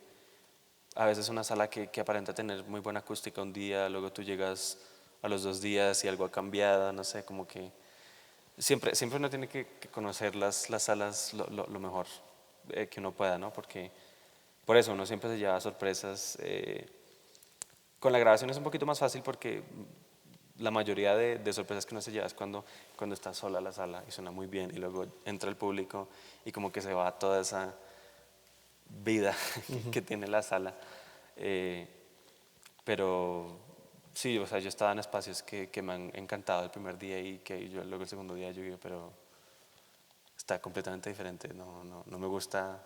a veces una sala que aparenta tener muy buena acústica un día, luego tú llegas a los 2 días y algo ha cambiado, no sé, como que siempre uno tiene que conocer las salas lo mejor que uno pueda, ¿no? Porque por eso uno siempre se lleva sorpresas. Con la grabación es un poquito más fácil porque la mayoría de sorpresas que uno se lleva es cuando está sola la sala y suena muy bien y luego entra el público y como que se va toda esa vida que tiene la sala. Eh, pero sí, o sea, yo estaba en espacios que me han encantado el primer día y que yo luego el segundo día yo digo, pero está completamente diferente, no me gusta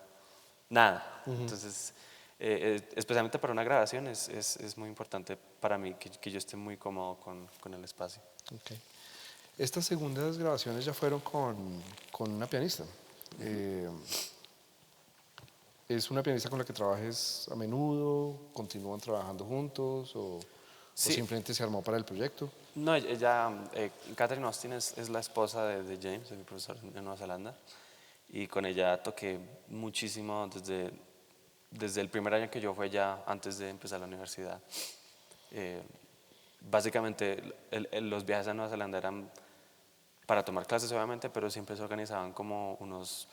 nada. Entonces, especialmente para una grabación es muy importante para mí que yo esté muy cómodo con el espacio. Ok. Estas segundas grabaciones ya fueron con una pianista. Eh, ¿Es una pianista con la que trabajes a menudo? ¿Continúan trabajando juntos? ¿O Sí, simplemente se armó para el proyecto? no, Catherine Austin es la esposa de James, de mi profesor en Nueva Zelanda, y con ella toqué muchísimo desde el primer año que yo fui allá, antes de empezar la universidad. Eh, Básicamente los viajes a Nueva Zelanda eran para tomar clases obviamente, pero siempre se organizaban como unos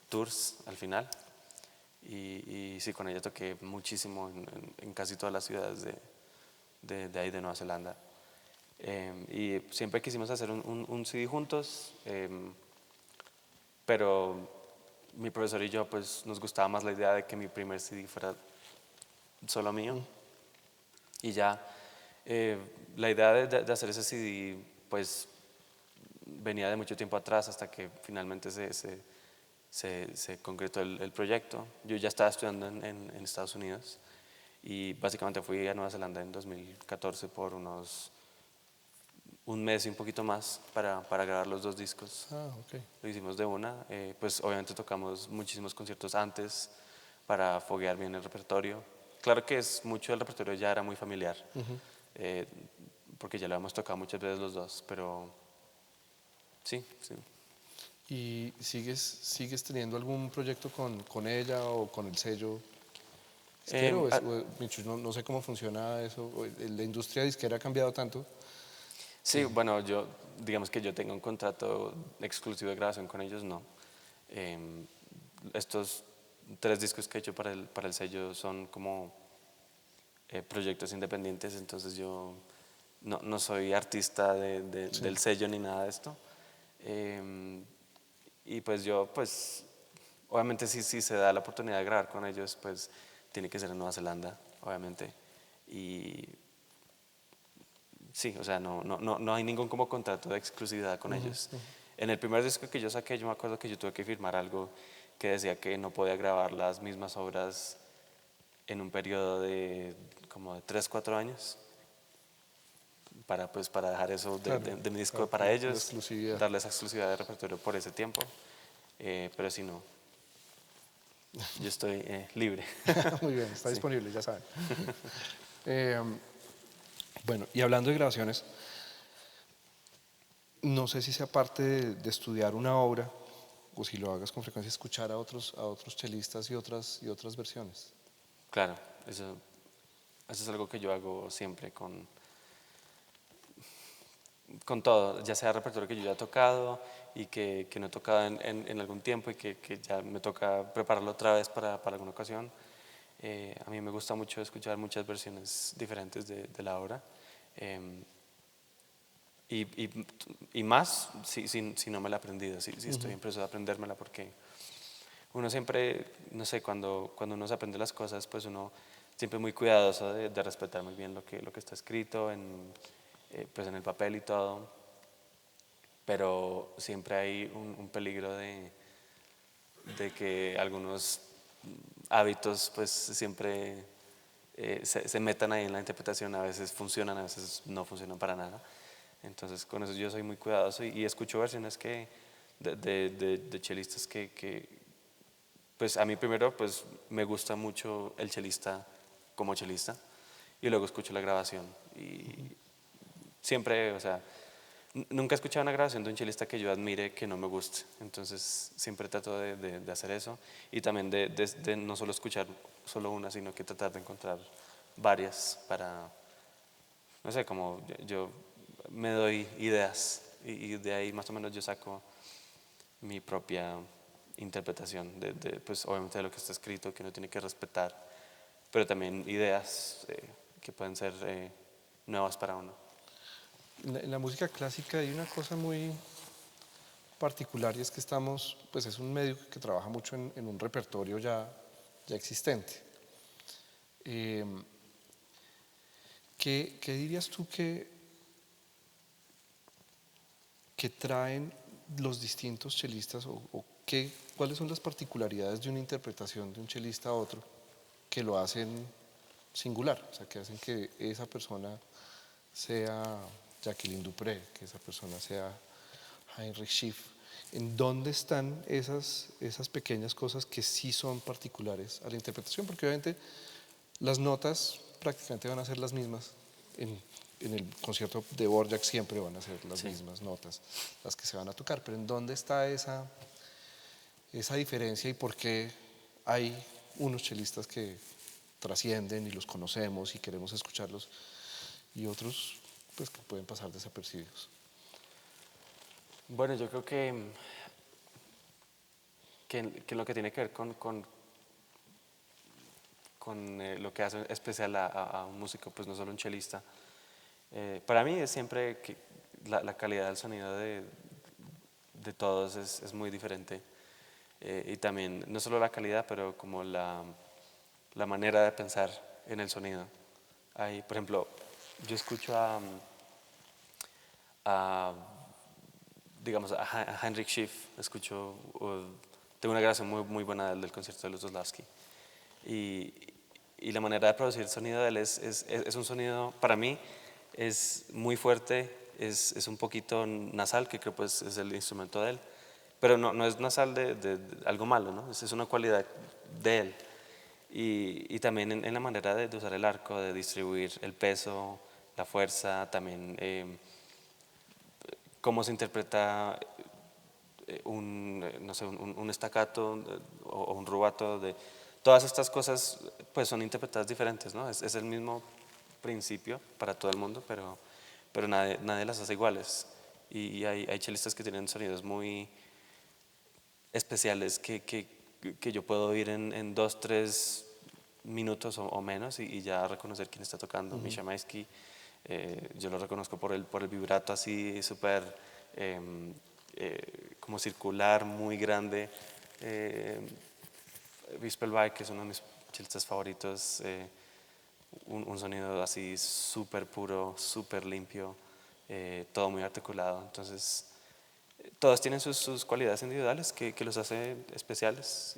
tours al final. Y sí, con ella toqué muchísimo en casi todas las ciudades de ahí de Nueva Zelanda. Y siempre quisimos hacer un CD juntos, pero mi profesor y yo pues nos gustaba más la idea de que mi primer CD fuera solo mío. Y ya la idea de hacer ese CD pues venía de mucho tiempo atrás hasta que finalmente se concretó el proyecto. Yo ya estaba estudiando en Estados Unidos y básicamente fui a Nueva Zelanda en 2014 por un mes y un poquito más para grabar los 2 discos. Ah, ok. Lo hicimos de una, pues obviamente tocamos muchísimos conciertos antes para foguear bien el repertorio. Claro que mucho del repertorio ya era muy familiar, eh, porque ya lo hemos tocado muchas veces los dos, pero sí, sí. ¿Y sigues teniendo algún proyecto con ella o con el sello disquero? Em, ah, Michu, no sé cómo funciona eso. La industria disquera ha cambiado tanto. sí, bueno, digamos que yo tengo un contrato exclusivo de grabación con ellos, no. Em, Estos 3 discos que he hecho para el sello son como proyectos independientes, entonces yo no soy artista del sello ni nada de esto. Em, y pues pues, obviamente si se da la oportunidad de grabar con ellos, pues tiene que ser en Nueva Zelanda, obviamente. Y sí, o sea, no hay ningún como contrato de exclusividad con ellos. En el primer disco que yo saqué, yo me acuerdo que yo tuve que firmar algo que decía que no podía grabar las mismas obras en un periodo de como de 3, 4 años para dejar eso Claro, de mi disco claro, para la ellos, exclusividad. darles exclusividad de repertorio por ese tiempo. Pero si no, yo estoy libre. Muy bien, está Sí. disponible, ya saben. Eh, bueno, y hablando de grabaciones, no sé si sea parte de estudiar una obra o si lo hagas con frecuencia, escuchar a otros chelistas y otras versiones. Claro, eso es algo que yo hago siempre con todo, ya sea repertorio que yo ya he tocado y que no he tocado en algún tiempo y que ya me toca prepararlo otra vez para alguna ocasión. A mí me gusta mucho escuchar muchas versiones diferentes de la obra. Eh, y, y, y más si no me la he aprendido, si estoy en proceso de aprendérmela, porque uno siempre, no sé, cuando uno se aprende las cosas, pues uno siempre es muy cuidadoso de respetar muy bien lo que está escrito pues en el papel y todo, pero siempre hay un peligro de que algunos hábitos pues siempre se metan ahí en la interpretación, a veces funcionan, a veces no funcionan para nada. Entonces con eso yo soy muy cuidadoso y escucho versiones de chelistas pues a mí primero pues me gusta mucho el chelista como chelista y luego escucho la grabación y siempre, o sea, nunca he escuchado una grabación de un chelista que yo admire que no me guste, entonces siempre trato de hacer eso y también de no solo escuchar solo una, sino que tratar de encontrar varias para, no sé, como yo me doy ideas y de ahí más o menos yo saco mi propia interpretación pues obviamente de lo que está escrito, que uno tiene que respetar, pero también ideas que pueden ser nuevas para uno. En la música clásica hay una cosa muy particular y es que estamos, pues es un medio que trabaja mucho en un repertorio ya existente. Eh, ¿qué dirías tú que traen los distintos chelistas o cuáles son las particularidades de una interpretación de un chelista a otro que lo hacen singular? O sea, que hacen que esa persona sea Jacqueline Dupré, que esa persona sea Heinrich Schiff. ¿En dónde están esas pequeñas cosas que sí son particulares a la interpretación? Porque obviamente las notas prácticamente van a ser las mismas. En el concierto de Dvorak siempre van a ser las Sí. mismas notas las que se van a tocar, pero ¿en dónde está esa diferencia y por qué hay unos chelistas que trascienden y los conocemos y queremos escucharlos y otros pues que pueden pasar desapercibidos? Bueno, yo creo que lo que tiene que ver con lo que hace especial a un músico, pues no solo un chelista, para mí es siempre que la calidad del sonido de todos es muy diferente. Y también, no solo la calidad, pero como la manera de pensar en el sonido. Hay, por ejemplo, yo escucho a, digamos, a Heinrich Schiff, escucho, tengo una grabación muy buena del concierto de Lutoslawski. Y, y la manera de producir el sonido de él es un sonido, para mí, es muy fuerte, es un poquito nasal, que creo pues es el instrumento de él, pero no es nasal de algo malo, ¿no? Es una cualidad de él. Y también en la manera de usar el arco, de distribuir el peso, la fuerza, también cómo se interpreta no sé, un staccato o un rubato. Todas estas cosas pues son interpretadas diferentes, ¿no? Es el mismo principio para todo el mundo, pero nadie las hace iguales. Y hay chelistas que tienen sonidos muy especiales que yo puedo oír en 2, 3 minutos o menos y ya reconocer quién está tocando. Misha Maisky, yo lo reconozco por el vibrato así súper como circular, muy grande. Wispelbach, que es uno de mis chelistas favoritos, un sonido así súper puro, súper limpio, todo muy articulado. Entonces, todos tienen sus cualidades individuales que los hace especiales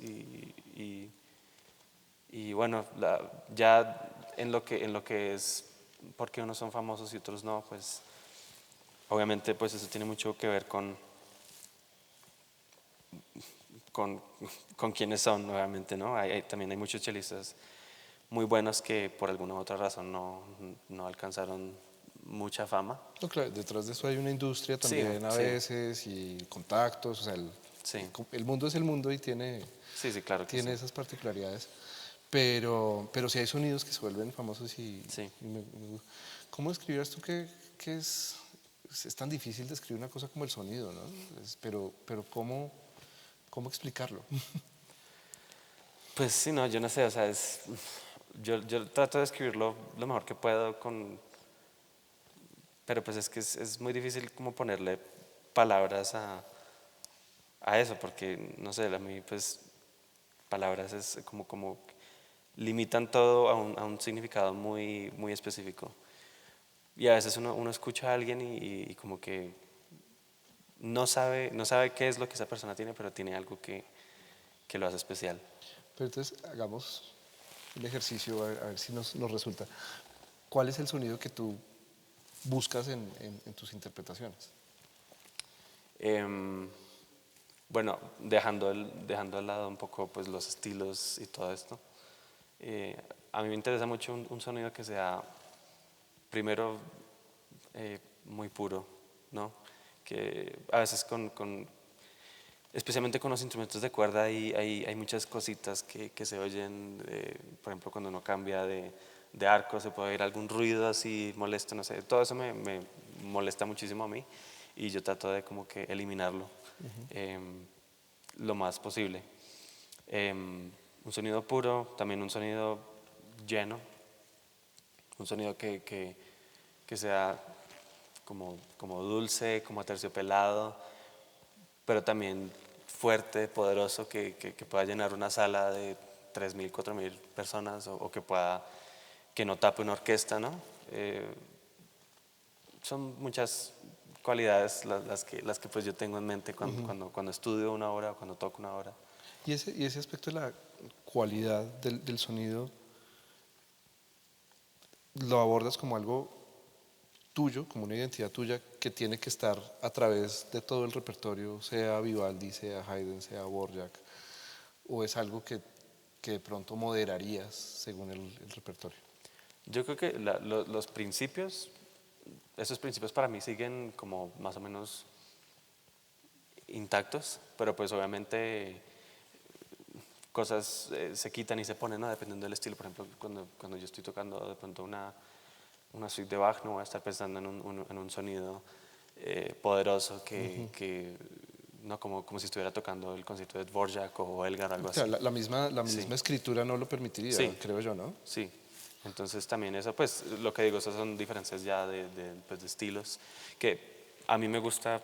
y bueno, ya en lo que es porque unos son famosos y otros no, pues obviamente pues eso tiene mucho que ver con, con quiénes son, obviamente, ¿no? También hay muchos chelistas muy buenos que por alguna u otra razón no alcanzaron mucha fama. No, claro, detrás de eso hay una industria Sí, también a sí, veces y contactos, o sea, sí, el mundo es el mundo y tiene, sí, claro que sí, tiene esas particularidades, pero sí hay sonidos que se vuelven famosos sí. ¿cómo describirás tú que es tan difícil describir una cosa como el sonido, ¿no? Pero ¿cómo explicarlo? Pues sí, no, yo no sé, o sea, yo trato de escribirlo lo mejor que puedo pero pues es que es muy difícil como ponerle palabras a eso, porque no sé, a mí pues palabras es como limitan todo a un significado muy específico. Y a veces uno escucha a alguien y como que no sabe qué es lo que esa persona tiene, pero tiene algo que lo hace especial. Pero entonces hagamos un ejercicio a ver si nos resulta. ¿Cuál es el sonido que tú buscas en tus interpretaciones? Em, bueno, dejando de lado un poco pues, los estilos y todo esto, a mí me interesa mucho un sonido que sea, primero, muy puro, ¿no? Que a veces especialmente con los instrumentos de cuerda hay muchas cositas que se oyen, por ejemplo, cuando uno cambia de arco se puede oír algún ruido así molesto, no sé, todo eso me molesta muchísimo a mí y yo trato de como que eliminarlo lo más posible. Un sonido puro, también un sonido lleno, un sonido que sea como dulce, como aterciopelado, pero también fuerte, poderoso, que pueda llenar una sala de 3.000, 4.000 personas o que no tape una orquesta, ¿no? Son muchas cualidades las que pues yo tengo en mente cuando estudio una obra o cuando toco una obra. Y ese aspecto de la cualidad del sonido, ¿lo abordas como algo tuyo, como una identidad tuya que tiene que estar a través de todo el repertorio, sea Vivaldi, sea Haydn, sea Dvorak, o es algo que de pronto moderarías según el repertorio? Yo creo que los principios, esos principios para mí siguen como más o menos intactos, pero pues obviamente cosas se quitan y se ponen, ¿no? Dependiendo del estilo. Por ejemplo, cuando yo estoy tocando de pronto una suite de Bach, no voy a estar pensando en un sonido poderoso no como si estuviera tocando el concierto de Dvorak o Elgar o algo O sea, así. la Sí, misma escritura no lo permitiría, sí, creo yo, ¿no? sí. Entonces también eso, pues lo que digo, esas son diferencias ya pues, de estilos que a mí me gusta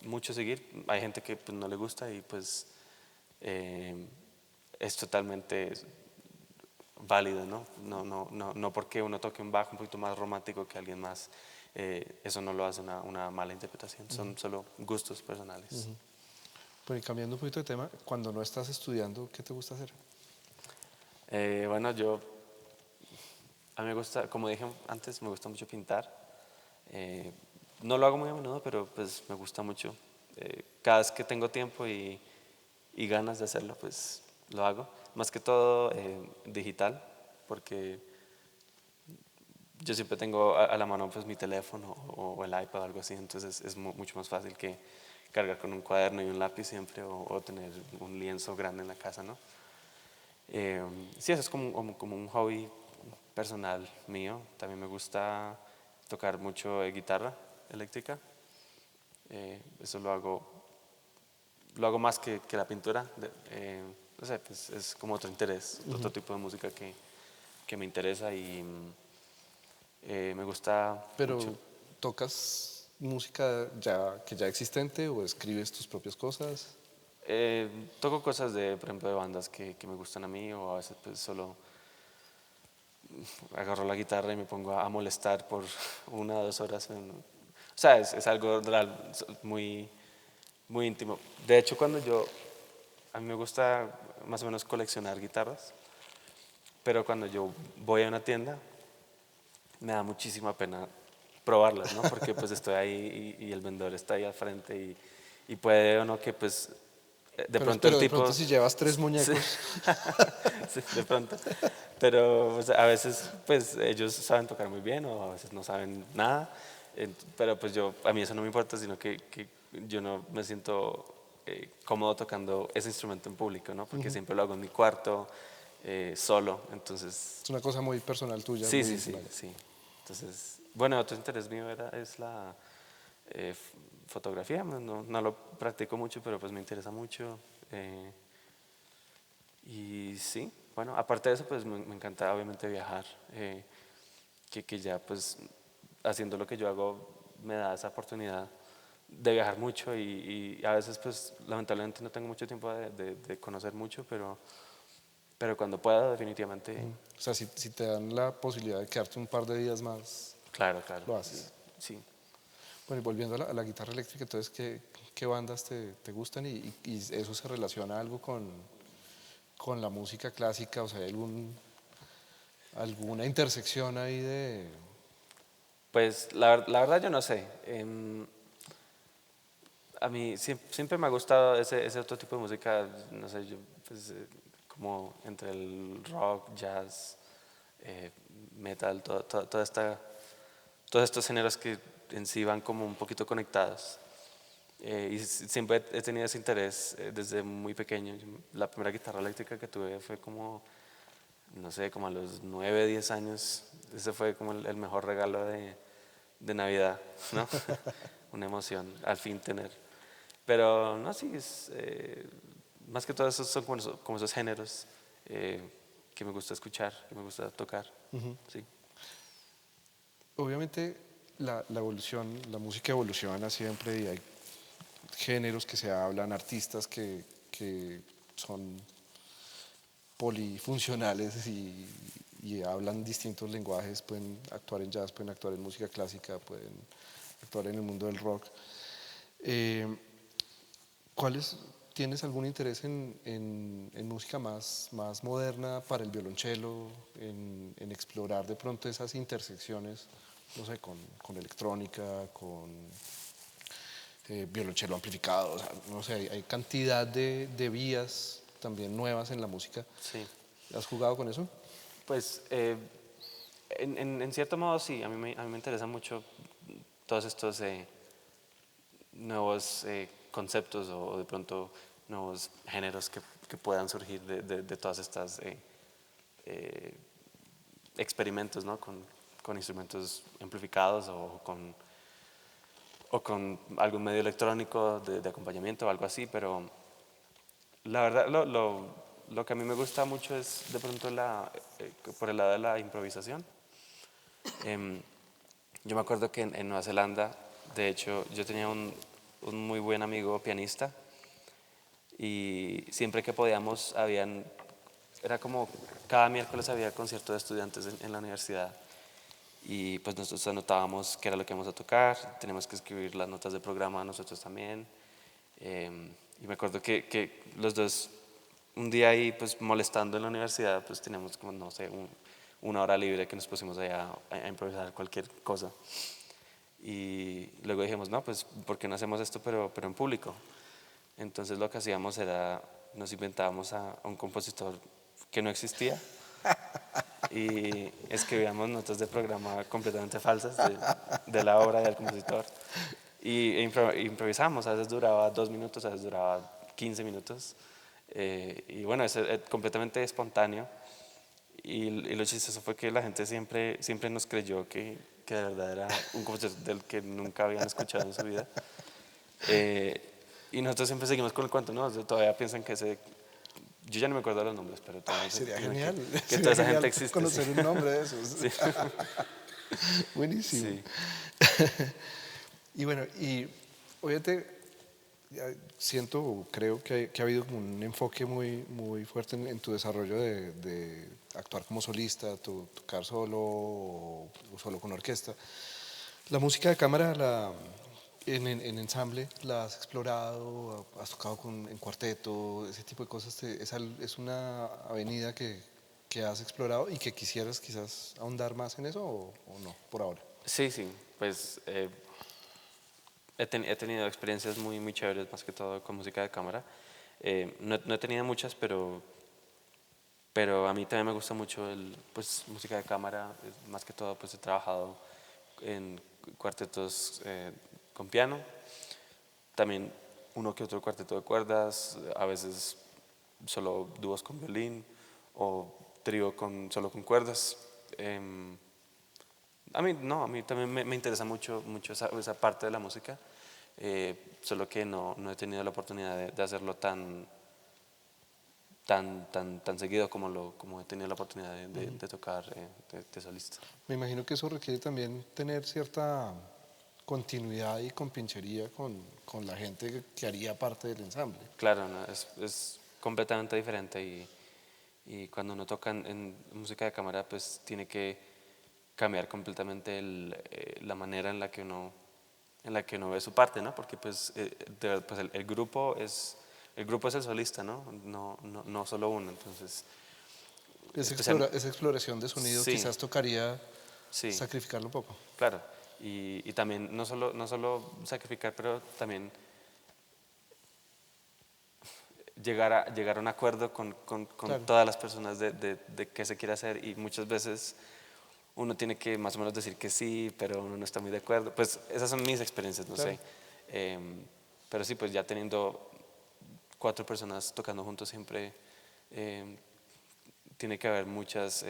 mucho seguir. Hay gente que pues, no le gusta y pues es totalmente válido, ¿no? No porque uno toque un bajo un poquito más romántico que alguien más, eso no lo hace una mala interpretación, son solo gustos personales. Bueno, y cambiando un poquito de tema, cuando no estás estudiando, ¿qué te gusta hacer? Bueno, a mí me gusta, como dije antes, me gusta mucho pintar. No lo hago muy a menudo, pero pues me gusta mucho. Cada vez que tengo tiempo y ganas de hacerlo, pues lo hago. Más que todo digital, porque yo siempre tengo a la mano pues mi teléfono o el iPad o algo así, entonces es mucho más fácil que cargar con un cuaderno y un lápiz siempre o tener un lienzo grande en la casa, ¿no? Sí, eso es como un hobby personal mío. También me gusta tocar mucho guitarra eléctrica. Eso lo hago más que la pintura. No sé, pues es como otro interés, otro tipo de música que me interesa y me gusta mucho. Pero ¿tocas música que ya existente o escribes tus propias cosas? Toco cosas por ejemplo, de bandas que me gustan a mí o a veces pues solo agarro la guitarra y me pongo a molestar por 1 o 2 horas. O sea, es algo muy, muy íntimo. De hecho, a mí me gusta más o menos coleccionar guitarras, pero cuando yo voy a una tienda, me da muchísima pena probarlas, ¿no? Porque pues estoy ahí y el vendedor está ahí al frente y puede o no que pues de pronto el Pero de tipo... pronto si llevas tres Sí, muñecos, sí, de pronto. Pero pues, a veces pues ellos saben tocar muy bien o a veces no saben nada. Pero pues a mí eso no me importa, sino que yo no me siento cómodo tocando ese instrumento en público, ¿no? Porque siempre lo hago en mi cuarto, solo. Entonces, es una cosa muy personal tuya, sí, muy sí, íntima. sí, sí. Entonces, bueno, otro interés mío es la fotografía. No lo practico mucho, pero pues me interesa mucho. Y sí, bueno, aparte de eso, pues me encanta obviamente viajar, que ya pues haciendo lo que yo hago me da esa oportunidad de viajar mucho y a veces pues lamentablemente no tengo mucho tiempo de conocer mucho, pero cuando pueda definitivamente, O sea, si te dan la posibilidad de quedarte un par de días más, claro, claro, lo haces. sí. Bueno, y volviendo a a la guitarra eléctrica, entonces, ¿qué bandas te gustan y eso se relaciona algo con la música clásica? O sea, ¿hay alguna intersección ahí de...? Pues la verdad yo no sé. a mí siempre me ha gustado ese otro tipo de música, no sé, yo, pues, como entre el rock, jazz, metal, todos estos géneros que en sí van como un poquito conectados. Y siempre he tenido ese interés desde muy pequeño. La primera guitarra eléctrica que tuve fue como, no sé, como a los 9, 10 años. Ese fue como el mejor regalo de Navidad, ¿no? Una emoción al fin tener. Pero no, sí, más que todo esos son como esos géneros eh, que me gusta escuchar, que me gusta tocar. Sí, Obviamente la evolución, la música evoluciona siempre y hay géneros que se hablan, artistas que son polifuncionales y hablan distintos lenguajes, pueden actuar en jazz, pueden actuar en música clásica, pueden actuar en el mundo del rock. Eh, ¿Tienes algún interés en música más moderna para el violonchelo, en explorar de pronto esas intersecciones, no sé, con electrónica, con violonchelo amplificado? O sea, no sé, hay cantidad de vías también nuevas en la música. sí. ¿Has jugado con eso? Pues en cierto modo sí, a mí me interesan mucho todos estos nuevos conceptos o de pronto nuevos géneros que puedan surgir de todas estas eh, experimentos, ¿no? Con instrumentos amplificados o con algún medio electrónico de acompañamiento o algo así, pero la verdad lo que a mí me gusta mucho es de pronto por el lado de la improvisación. Em, yo me acuerdo que en Nueva Zelanda, de hecho, yo tenía un muy buen amigo pianista y siempre que podíamos era como cada miércoles había concierto de estudiantes en la universidad y pues nosotros anotábamos qué era lo que íbamos a tocar, teníamos que escribir las notas de programa nosotros también. Y me acuerdo que los dos, un día ahí pues molestando en la universidad, pues teníamos como, no sé, una hora libre que nos pusimos allá a improvisar cualquier cosa. Y luego dijimos, no, pues, ¿por qué no hacemos esto pero en público? Entonces lo que hacíamos era, nos inventábamos a un compositor que no existía y escribíamos notas de programa completamente falsas de la obra del compositor. Y improvisamos, a veces duraba 2 minutos, a veces duraba 15 minutos. Y bueno, es completamente espontáneo. Y lo chistoso fue que la gente siempre nos creyó que de verdad era un compositor del que nunca habían escuchado en su vida. Y nosotros siempre seguimos con el cuento, ¿no? Todavía piensan que ese... Yo ya no me acuerdo los nombres, pero todavía Sería piensan genial, que toda sería esa gente genial existe. Sí. conocer un nombre de esos. Sí. Buenísimo. Sí. Y bueno, y obviamente siento o creo que ha habido como un enfoque muy fuerte en tu desarrollo de actuar como solista, tocar solo o solo con orquesta. La música de cámara, en ensamble, ¿la has explorado? ¿Has tocado en cuarteto? Ese tipo de cosas. ¿Es una avenida que has explorado y que quisieras quizás ahondar más en eso o no, por ahora? Sí, sí, pues he tenido experiencias muy chéveres, más que todo con música de cámara. No he tenido muchas, pero a mí también me gusta mucho pues, música de cámara. Más que todo, pues he trabajado en cuartetos con piano, también uno que otro cuarteto de cuerdas, a veces solo dúos con violín o trío solo con cuerdas. A mí también me interesa mucho esa parte de la música, solo que no he tenido la oportunidad de hacerlo tan seguido como he tenido la oportunidad de tocar de solista. Me imagino que eso requiere también tener cierta continuidad y compinchería con la gente que haría parte del ensamble. Claro, ¿no? Es completamente diferente y cuando uno toca en música de cámara, pues tiene que cambiar completamente la manera en la que uno ve su parte, ¿no? Porque pues, pues el grupo es el solista, ¿no? No solo uno, entonces Esa exploración de sonido sí, quizás tocaría sí, sacrificarlo un poco. claro. Y también no solo sacrificar, pero también llegar a un acuerdo con Claro. todas las personas de qué se quiere hacer, y muchas veces uno tiene que más o menos decir que sí, pero uno no está muy de acuerdo. Pues esas son mis experiencias, no Claro. sé. Pero sí, pues ya teniendo 4 personas tocando juntos siempre, eh, tiene que haber muchas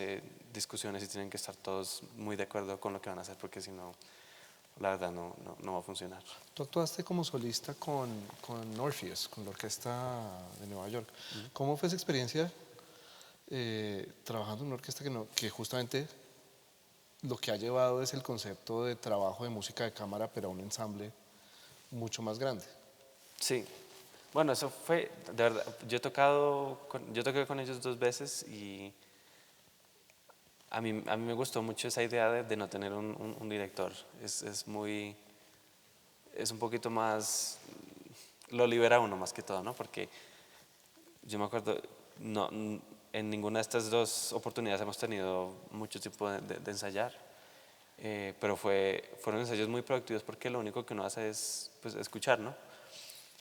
discusiones y tienen que estar todos muy de acuerdo con lo que van a hacer, porque si no, la verdad no va a funcionar. Tú actuaste como solista con Orpheus, con la orquesta de Nueva York. ¿Cómo fue esa experiencia trabajando en una orquesta que justamente lo que ha llevado es el concepto de trabajo de música de cámara, pero a un ensamble mucho más grande? Sí, bueno, eso fue, de verdad, yo toqué con ellos 2 veces, y a mí me gustó mucho esa idea de no tener un director. Es un poquito más, lo libera a uno más que todo, ¿no? Porque yo me acuerdo, en ninguna de estas 2 oportunidades hemos tenido mucho tiempo de ensayar, pero fueron ensayos muy productivos porque lo único que uno hace es pues, escuchar, ¿no?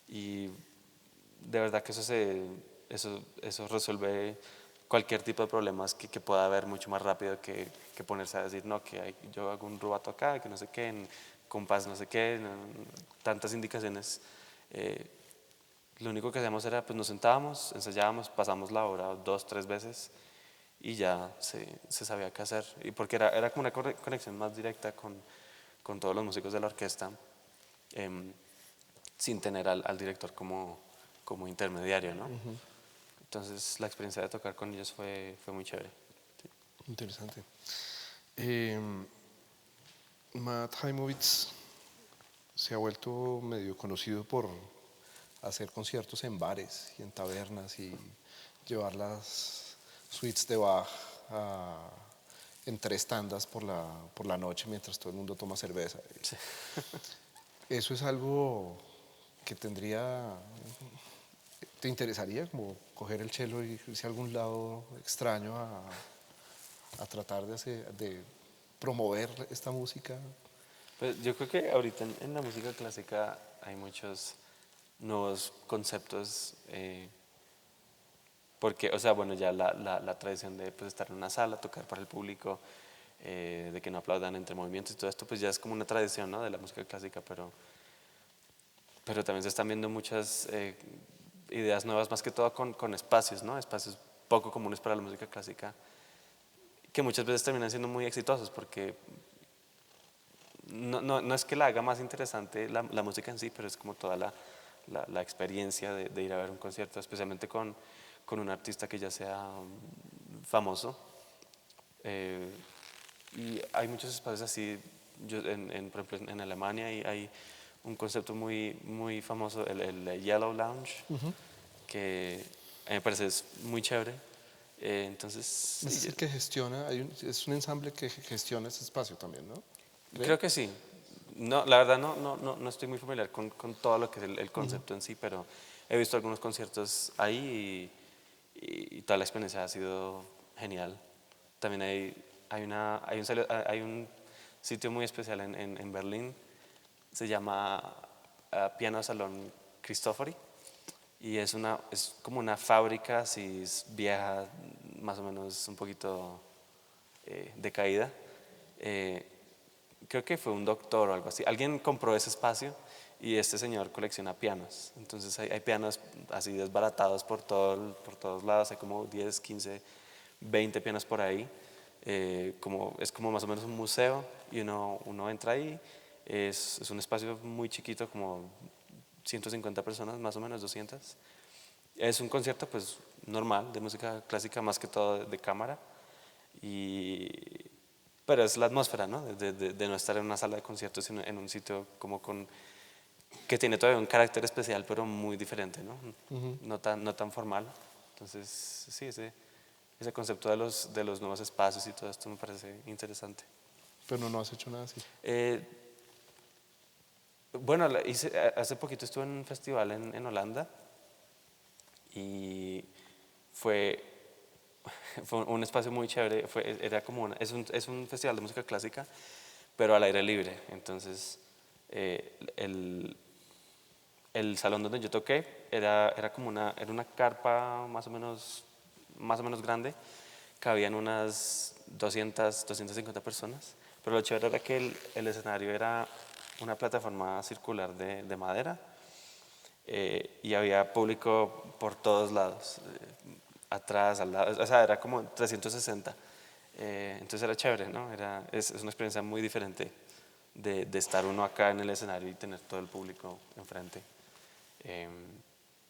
Y de verdad que eso resuelve cualquier tipo de problemas que pueda haber mucho más rápido que ponerse a decir, no, yo hago un rubato acá, que no sé qué, en compás no sé qué, tantas indicaciones. Eh, lo único que hacíamos era, pues nos sentábamos, ensayábamos, pasamos la hora 2, 3 veces y ya se sabía qué hacer. Y porque era como una conexión más directa con todos los músicos de la orquesta, em, sin tener al director como intermediario, ¿no? Entonces la experiencia de tocar con ellos fue muy chévere. Interesante. Eh, Matt Heimovitz se ha vuelto medio conocido por hacer conciertos en bares y en tabernas y llevar las suites de Bach a- en 3 tandas por la noche mientras todo el mundo toma cerveza. ¿Eso es algo que te interesaría, como coger el cello y irse a algún lado extraño a tratar de promover esta música? Pues yo creo que ahorita en la música clásica hay muchos nuevos conceptos, porque, o sea, bueno, ya la tradición de pues, estar en una sala, tocar para el público, de que no aplaudan entre movimientos y todo esto, pues ya es como una tradición, ¿no? De la música clásica, pero también se están viendo muchas ideas nuevas, más que todo con espacios, ¿no? Espacios poco comunes para la música clásica, que muchas veces terminan siendo muy exitosos, porque no es que la haga más interesante la música en sí, pero es como toda la experiencia de ir a ver un concierto, especialmente con un artista que ya sea famoso. Eh, y hay muchos espacios así, por ejemplo, en Alemania hay un concepto muy famoso, el Yellow Lounge, que a mí me parece es muy chévere. Entonces, Es sí, el que gestiona, es un ensamble que gestiona ese espacio también, ¿no? ¿Creo? creo que sí. No, la verdad no estoy muy familiar con todo lo que es el concepto en sí, pero he visto algunos conciertos ahí y toda la experiencia ha sido genial. También hay un sitio muy especial en Berlín, se llama Piano Salón Cristofori, y es como una fábrica así vieja, más o menos un poquito decaída. Eh, Creo que fue un doctor o algo así. Alguien compró ese espacio y este señor colecciona pianos. Entonces hay pianos así desbaratados por todos lados. Hay como 10, 15, 20 pianos por ahí. Es como más o menos un museo y uno entra ahí. Es un espacio muy chiquito, como 150 personas, más o menos 200. Es un concierto pues normal de música clásica, más que todo de cámara. Y, pero es la atmósfera, ¿no? De no estar en una sala de conciertos, sino en un sitio como que tiene todavía un carácter especial, pero muy diferente, ¿no? No tan formal. Entonces, sí, ese concepto de los nuevos espacios y todo esto me parece interesante. Pero no has hecho nada así. Eh, bueno, hace poquito estuve en un festival en Holanda y fue, fue un espacio muy chévere. Era como es un festival de música clásica, pero al aire libre. Entonces, el salón donde yo toqué era como era una carpa más o menos grande, cabían unas 250 personas, pero lo chévere era que el escenario era una plataforma circular de madera, y había público por todos lados, atrás, al lado, o sea, era como 360. Entonces era chévere, ¿no? Es una experiencia muy diferente de estar uno acá en el escenario y tener todo el público enfrente. Eh,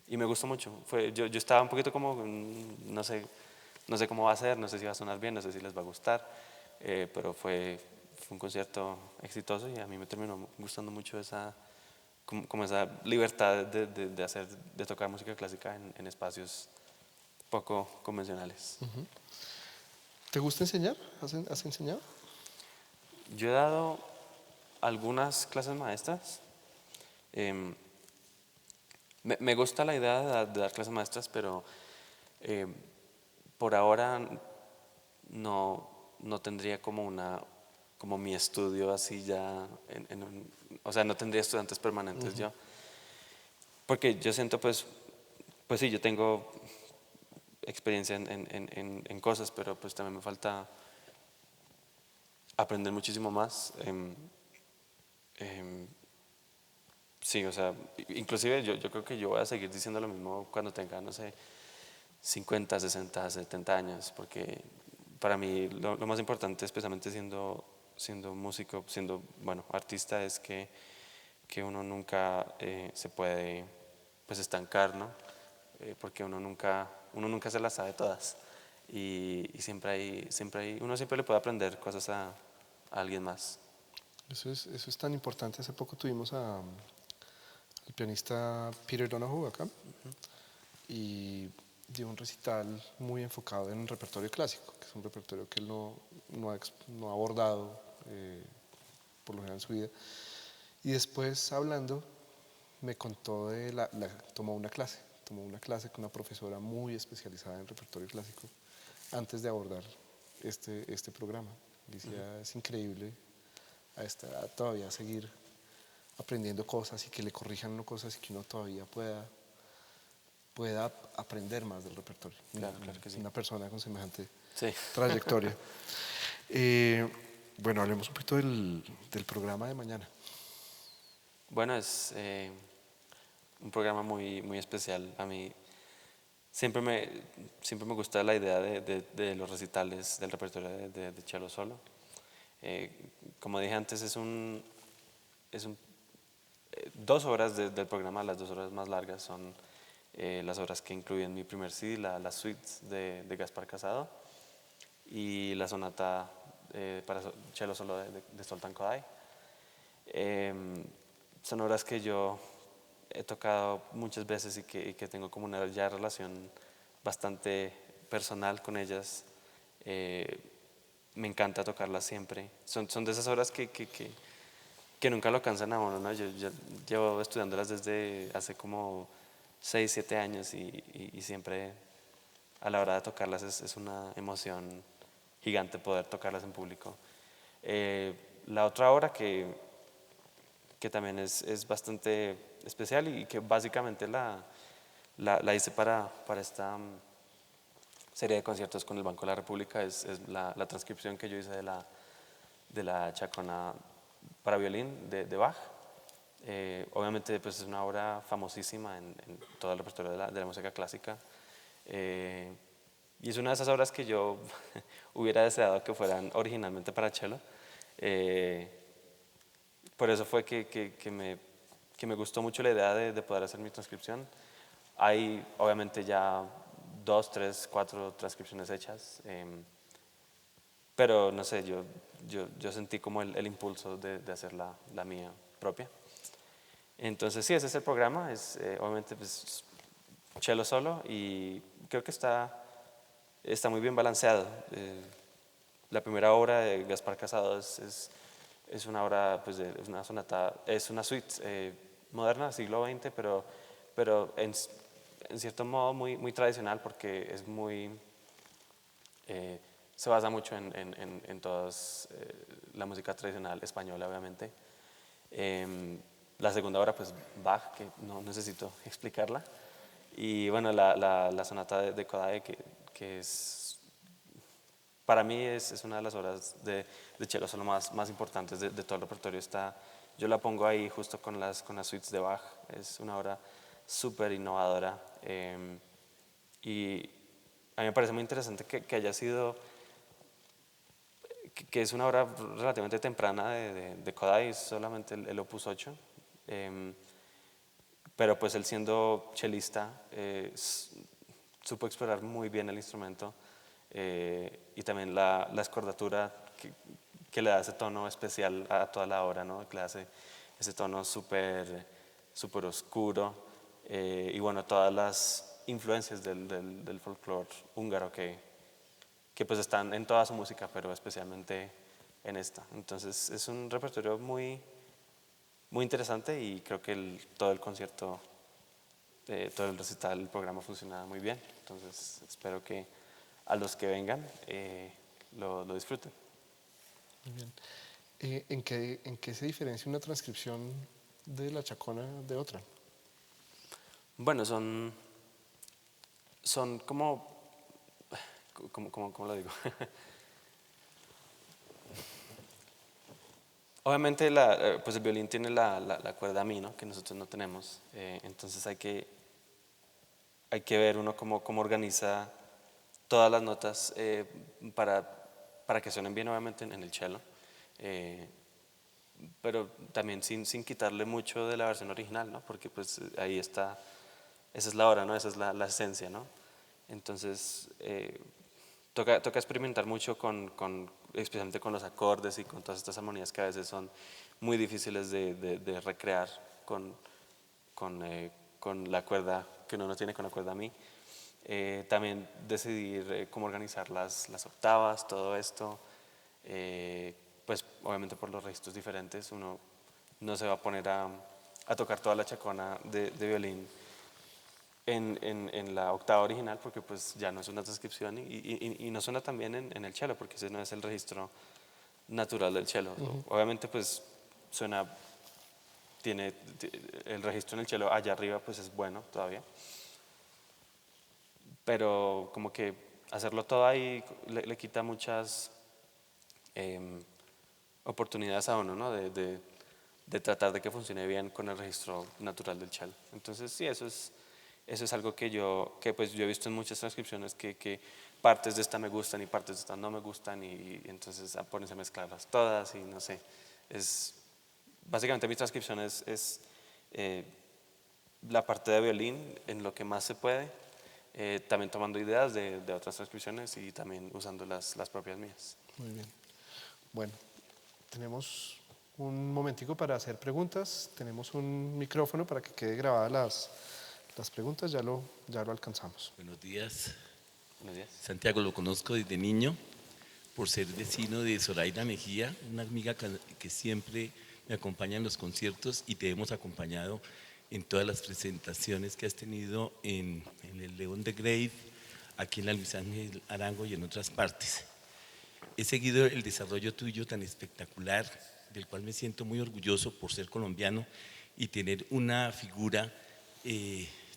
y me gustó mucho. Yo estaba un poquito como, no sé cómo va a ser, no sé si va a sonar bien, no sé si les va a gustar, pero fue un concierto exitoso y a mí me terminó gustando mucho como esa libertad de tocar música clásica en espacios poco convencionales. ¿Te gusta enseñar? ¿Has enseñado? Yo he dado algunas clases maestras. em, me gusta la idea de dar clases maestras, pero em, por ahora no tendría como mi estudio así ya, o sea, no tendría estudiantes permanentes yo. Porque yo siento, pues sí, yo tengo experiencia en cosas, pero pues también me falta aprender muchísimo más. Em, sí, o sea, inclusive yo creo que yo voy a seguir diciendo lo mismo cuando tenga, no sé, 50, 60, 70 años, porque para mí lo más importante, especialmente siendo músico, siendo, bueno, artista, es que uno nunca se puede pues estancar, ¿no? Porque uno nunca se las sabe todas y uno siempre le puede aprender cosas a alguien más. Eso es tan importante. Hace poco tuvimos al pianista Peter Donoghue acá y dio un recital muy enfocado en el repertorio clásico, que es un repertorio que él no ha abordado por lo general en su vida. Y después, hablando, me contó tomó una clase con una profesora muy especializada en repertorio clásico antes de abordar este programa. Decía, es increíble a esta edad todavía seguir aprendiendo cosas y que le corrijan uno cosas y que uno todavía pueda aprender más del repertorio. Claro, claro que sí. Una persona con semejante Sí. trayectoria. Eh, bueno, hablemos un poquito del programa de mañana. Bueno, es un programa muy especial. A mí siempre me gusta la idea de los recitales del repertorio de cello solo. Como dije antes, es 2 horas del programa. Las 2 horas más largas son las horas que incluyen mi primer CD, las suites de Gaspar Casado y la sonata para cello solo de Zoltán Kodály. Son obras que yo he tocado muchas veces y que tengo como una ya relación bastante personal con ellas. Me encanta tocarlas siempre. Son de esas obras que nunca lo cansan a uno, ¿no? Yo llevo estudiándolas desde hace como 6, 7 años y siempre a la hora de tocarlas es una emoción gigante poder tocarlas en público. La otra obra que también es bastante especial y que básicamente la hice para esta serie de conciertos con el Banco de la República, es la transcripción que yo hice de la Chacona para violín de Bach. Obviamente pues es una obra famosísima en todo el repertorio de la música clásica. Y es una de esas obras que yo hubiera deseado que fueran originalmente para cello. Por eso fue que me gustó mucho la idea de poder hacer mi transcripción. Hay obviamente ya 2, 3, 4 transcripciones hechas, pero no sé, yo sentí como el impulso de hacer la mía propia. Entonces sí, ese es el programa, obviamente pues cello solo y creo que está muy bien balanceado. La primera obra de Gaspar Casado es una obra, pues, es una sonata, es una suite moderna, siglo XX, pero en cierto modo muy tradicional porque se basa mucho en toda la música tradicional española, obviamente. La segunda obra, pues Bach, que no necesito explicarla. Y bueno, la sonata de Kodály, que es, para mí es una de las obras de cello solo más importantes de todo el repertorio. Yo la pongo ahí justo con las suites de Bach. Es una obra súper innovadora. Y a mí me parece muy interesante que haya sido, que es una obra relativamente temprana de Kodály, solamente el Opus 8. Pero pues él siendo chelista, supo explorar muy bien el instrumento y también la escordatura que le da ese tono especial a toda la obra, ¿no? Que le hace ese tono súper oscuro y bueno, todas las influencias del folclore húngaro que pues están en toda su música, pero especialmente en esta. Entonces es un repertorio muy interesante y creo que todo el concierto, todo el recital, el programa funciona muy bien. Entonces espero que a los que vengan lo disfruten. Muy bien. ¿En qué se diferencia una transcripción de la Chacona de otra? Bueno, son como, ¿cómo lo digo? Obviamente pues el violín tiene la cuerda mi, ¿no? Que nosotros no tenemos. Entonces hay que ver uno cómo organiza todas las notas para que suenen bien, obviamente, en el cello. Pero también sin quitarle mucho de la versión original, ¿no? Porque pues ahí está, esa es la hora, ¿no? Esa es la esencia, ¿no? Entonces toca experimentar mucho especialmente con los acordes y con todas estas armonías que a veces son muy difíciles de recrear con la cuerda que uno no tiene, con la cuerda mi. También decidir cómo organizar las octavas, todo esto. Pues obviamente por los registros diferentes uno no se va a poner a tocar toda la chacona de violín en la octava original porque pues ya no es una transcripción y no suena también en el cello porque ese no es el registro natural del cello. Obviamente pues suena, tiene el registro en el cello allá arriba pues es bueno todavía, pero como que hacerlo todo ahí le quita muchas oportunidades a uno, ¿no? De tratar de que funcione bien con el registro natural del cello. Entonces sí, eso es algo que pues yo he visto en muchas transcripciones que partes de esta me gustan y partes de esta no me gustan y entonces ponerse a mezclarlas todas y no sé. Básicamente mi transcripción es la parte de violín en lo que más se puede, también tomando ideas de otras transcripciones y también usando las propias mías. Muy bien. Bueno, tenemos un momentico para hacer preguntas. Tenemos un micrófono para que quede grabadas las preguntas. Ya lo alcanzamos. Buenos días. Buenos días. Santiago lo conozco desde niño por ser vecino de Zoraida Mejía, una amiga que siempre me acompaña en los conciertos y te hemos acompañado en todas las presentaciones que has tenido en el León de Grave, aquí en la Luis Ángel Arango y en otras partes. He seguido el desarrollo tuyo tan espectacular, del cual me siento muy orgulloso por ser colombiano y tener una figura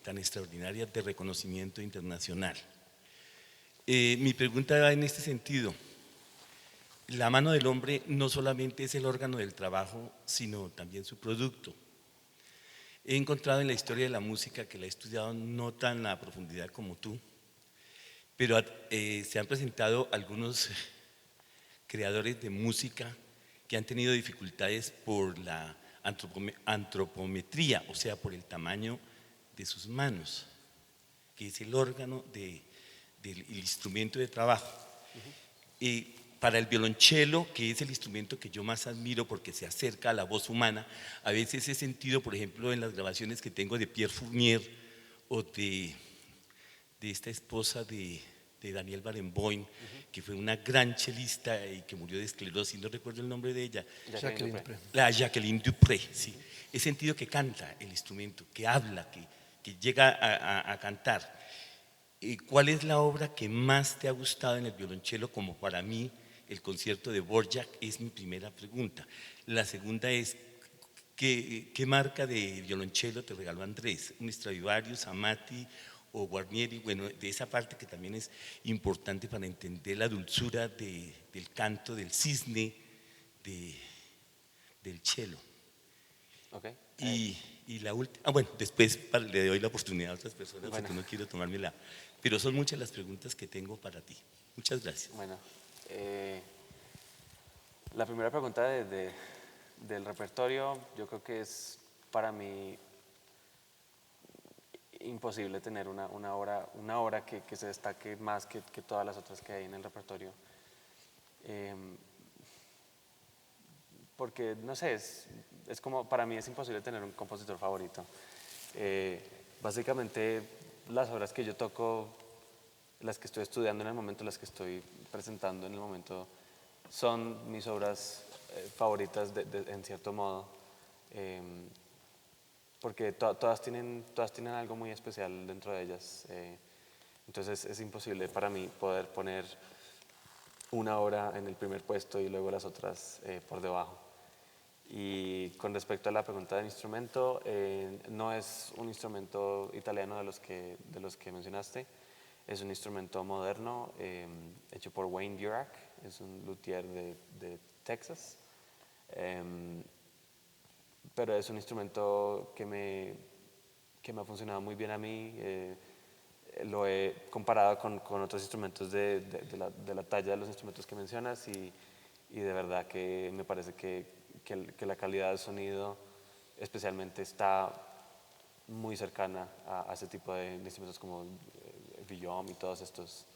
tan extraordinaria de reconocimiento internacional. Mi pregunta va en este sentido. La mano del hombre no solamente es el órgano del trabajo, sino también su producto. He encontrado en la historia de la música, que la he estudiado no tan a profundidad como tú, pero se han presentado algunos creadores de música que han tenido dificultades por la antropometría, o sea, por el tamaño de sus manos, que es el órgano del instrumento de trabajo. Para el violonchelo, que es el instrumento que yo más admiro porque se acerca a la voz humana, a veces he sentido, por ejemplo, en las grabaciones que tengo de Pierre Fournier o de esta esposa de Daniel Barenboim, que fue una gran chelista y que murió de esclerosis, no recuerdo el nombre de ella. Jacqueline Dupré. La Jacqueline Dupré, sí. He sentido que canta el instrumento, que habla, que llega a cantar. ¿Cuál es la obra que más te ha gustado en el violonchelo? Como para mí, el concierto de Dvorak es mi primera pregunta. La segunda es, ¿Qué marca de violonchelo te regaló Andrés? ¿Un Stradivarius, Amati o Guarnieri? Bueno, de esa parte que también es importante para entender la dulzura del canto del cisne del cello. Ok. Y la última, bueno, después le doy la oportunidad a otras personas Bueno. porque no quiero tomármela, pero son muchas las preguntas que tengo para ti. Muchas gracias. Bueno, la primera pregunta del repertorio, yo creo que es para mí imposible tener una obra que se destaque más que todas las otras que hay en el repertorio. Porque, no sé, es como, para mí es imposible tener un compositor favorito. Básicamente, las obras que yo toco, las que estoy estudiando en el momento, las que estoy presentando en el momento, son mis obras favoritas en cierto modo. Porque todas tienen algo muy especial dentro de ellas. Entonces es imposible para mí poder poner una obra en el primer puesto y luego las otras por debajo. Y con respecto a la pregunta del instrumento, no es un instrumento italiano de los que mencionaste, es un instrumento moderno hecho por Wayne Durack, es un luthier de Texas. Pero es un instrumento que me ha funcionado muy bien a mí. Lo he comparado con otros instrumentos de la talla de los instrumentos que mencionas y de verdad que me parece que la calidad del sonido especialmente está muy cercana a ese tipo de instrumentos como Villom y todos estos.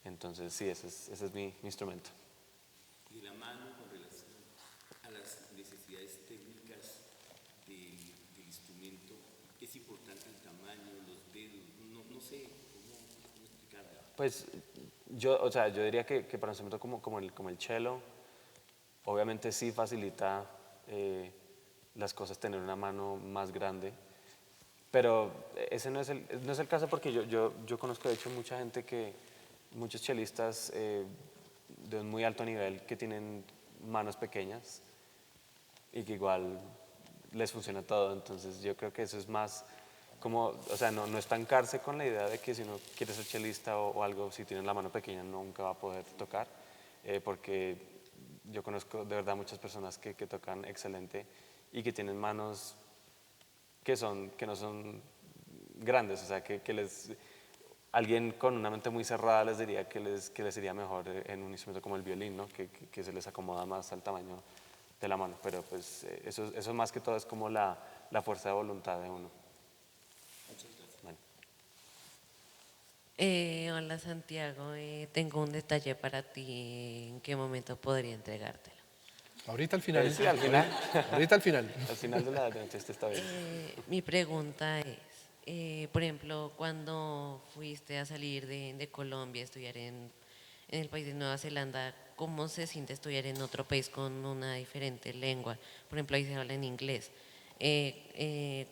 Entonces sí, ese es mi instrumento. Y la mano con relación a las necesidades técnicas del instrumento, es importante el tamaño, los dedos, no sé cómo explicarlo. Pues yo diría que para un instrumento como el cello, obviamente sí facilita las cosas tener una mano más grande, pero ese no es el caso porque yo conozco de hecho muchos chelistas de un muy alto nivel que tienen manos pequeñas y que igual les funciona todo. Entonces yo creo que eso es más como, o sea, no estancarse con la idea de que si uno quiere ser chelista o algo, si tiene la mano pequeña nunca va a poder tocar, porque yo conozco de verdad muchas personas que tocan excelente y que tienen manos que no son grandes, o sea, alguien con una mente muy cerrada les diría que les iría mejor en un instrumento como el violín, ¿no? Que se les acomoda más al tamaño de la mano, pero pues eso más que todo es como la fuerza de voluntad de uno. Bueno. Hola Santiago, tengo un detalle para ti. ¿En qué momento podría entregártelo? Ahorita al final. Sí, al final. Ahorita al final. Al final de la entrevista está bien. Mi pregunta es, por ejemplo, cuando fuiste a salir de Colombia a estudiar en el país de Nueva Zelanda, ¿cómo se siente estudiar en otro país con una diferente lengua? Por ejemplo, ahí se habla en inglés.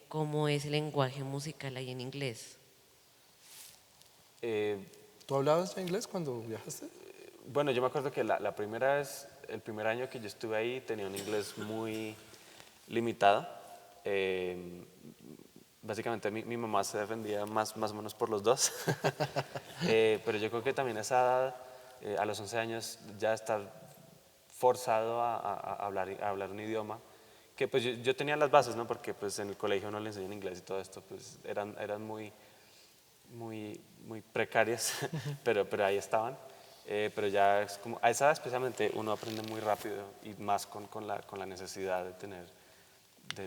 ¿Cómo es el lenguaje musical ahí en inglés? ¿Tú hablabas ya inglés cuando viajaste? Bueno, yo me acuerdo que la primera vez, el primer año que yo estuve ahí, tenía un inglés muy limitado. Básicamente mi mamá se defendía más o menos por los dos. Pero yo creo que también a esa edad, a los 11 años, ya estar forzado a hablar un idioma, que pues yo tenía las bases, ¿no? Porque pues en el colegio no le enseñan inglés y todo esto, pues eran muy precarias, pero ahí estaban. Pero ya es como, a esa edad especialmente uno aprende muy rápido y más con la necesidad de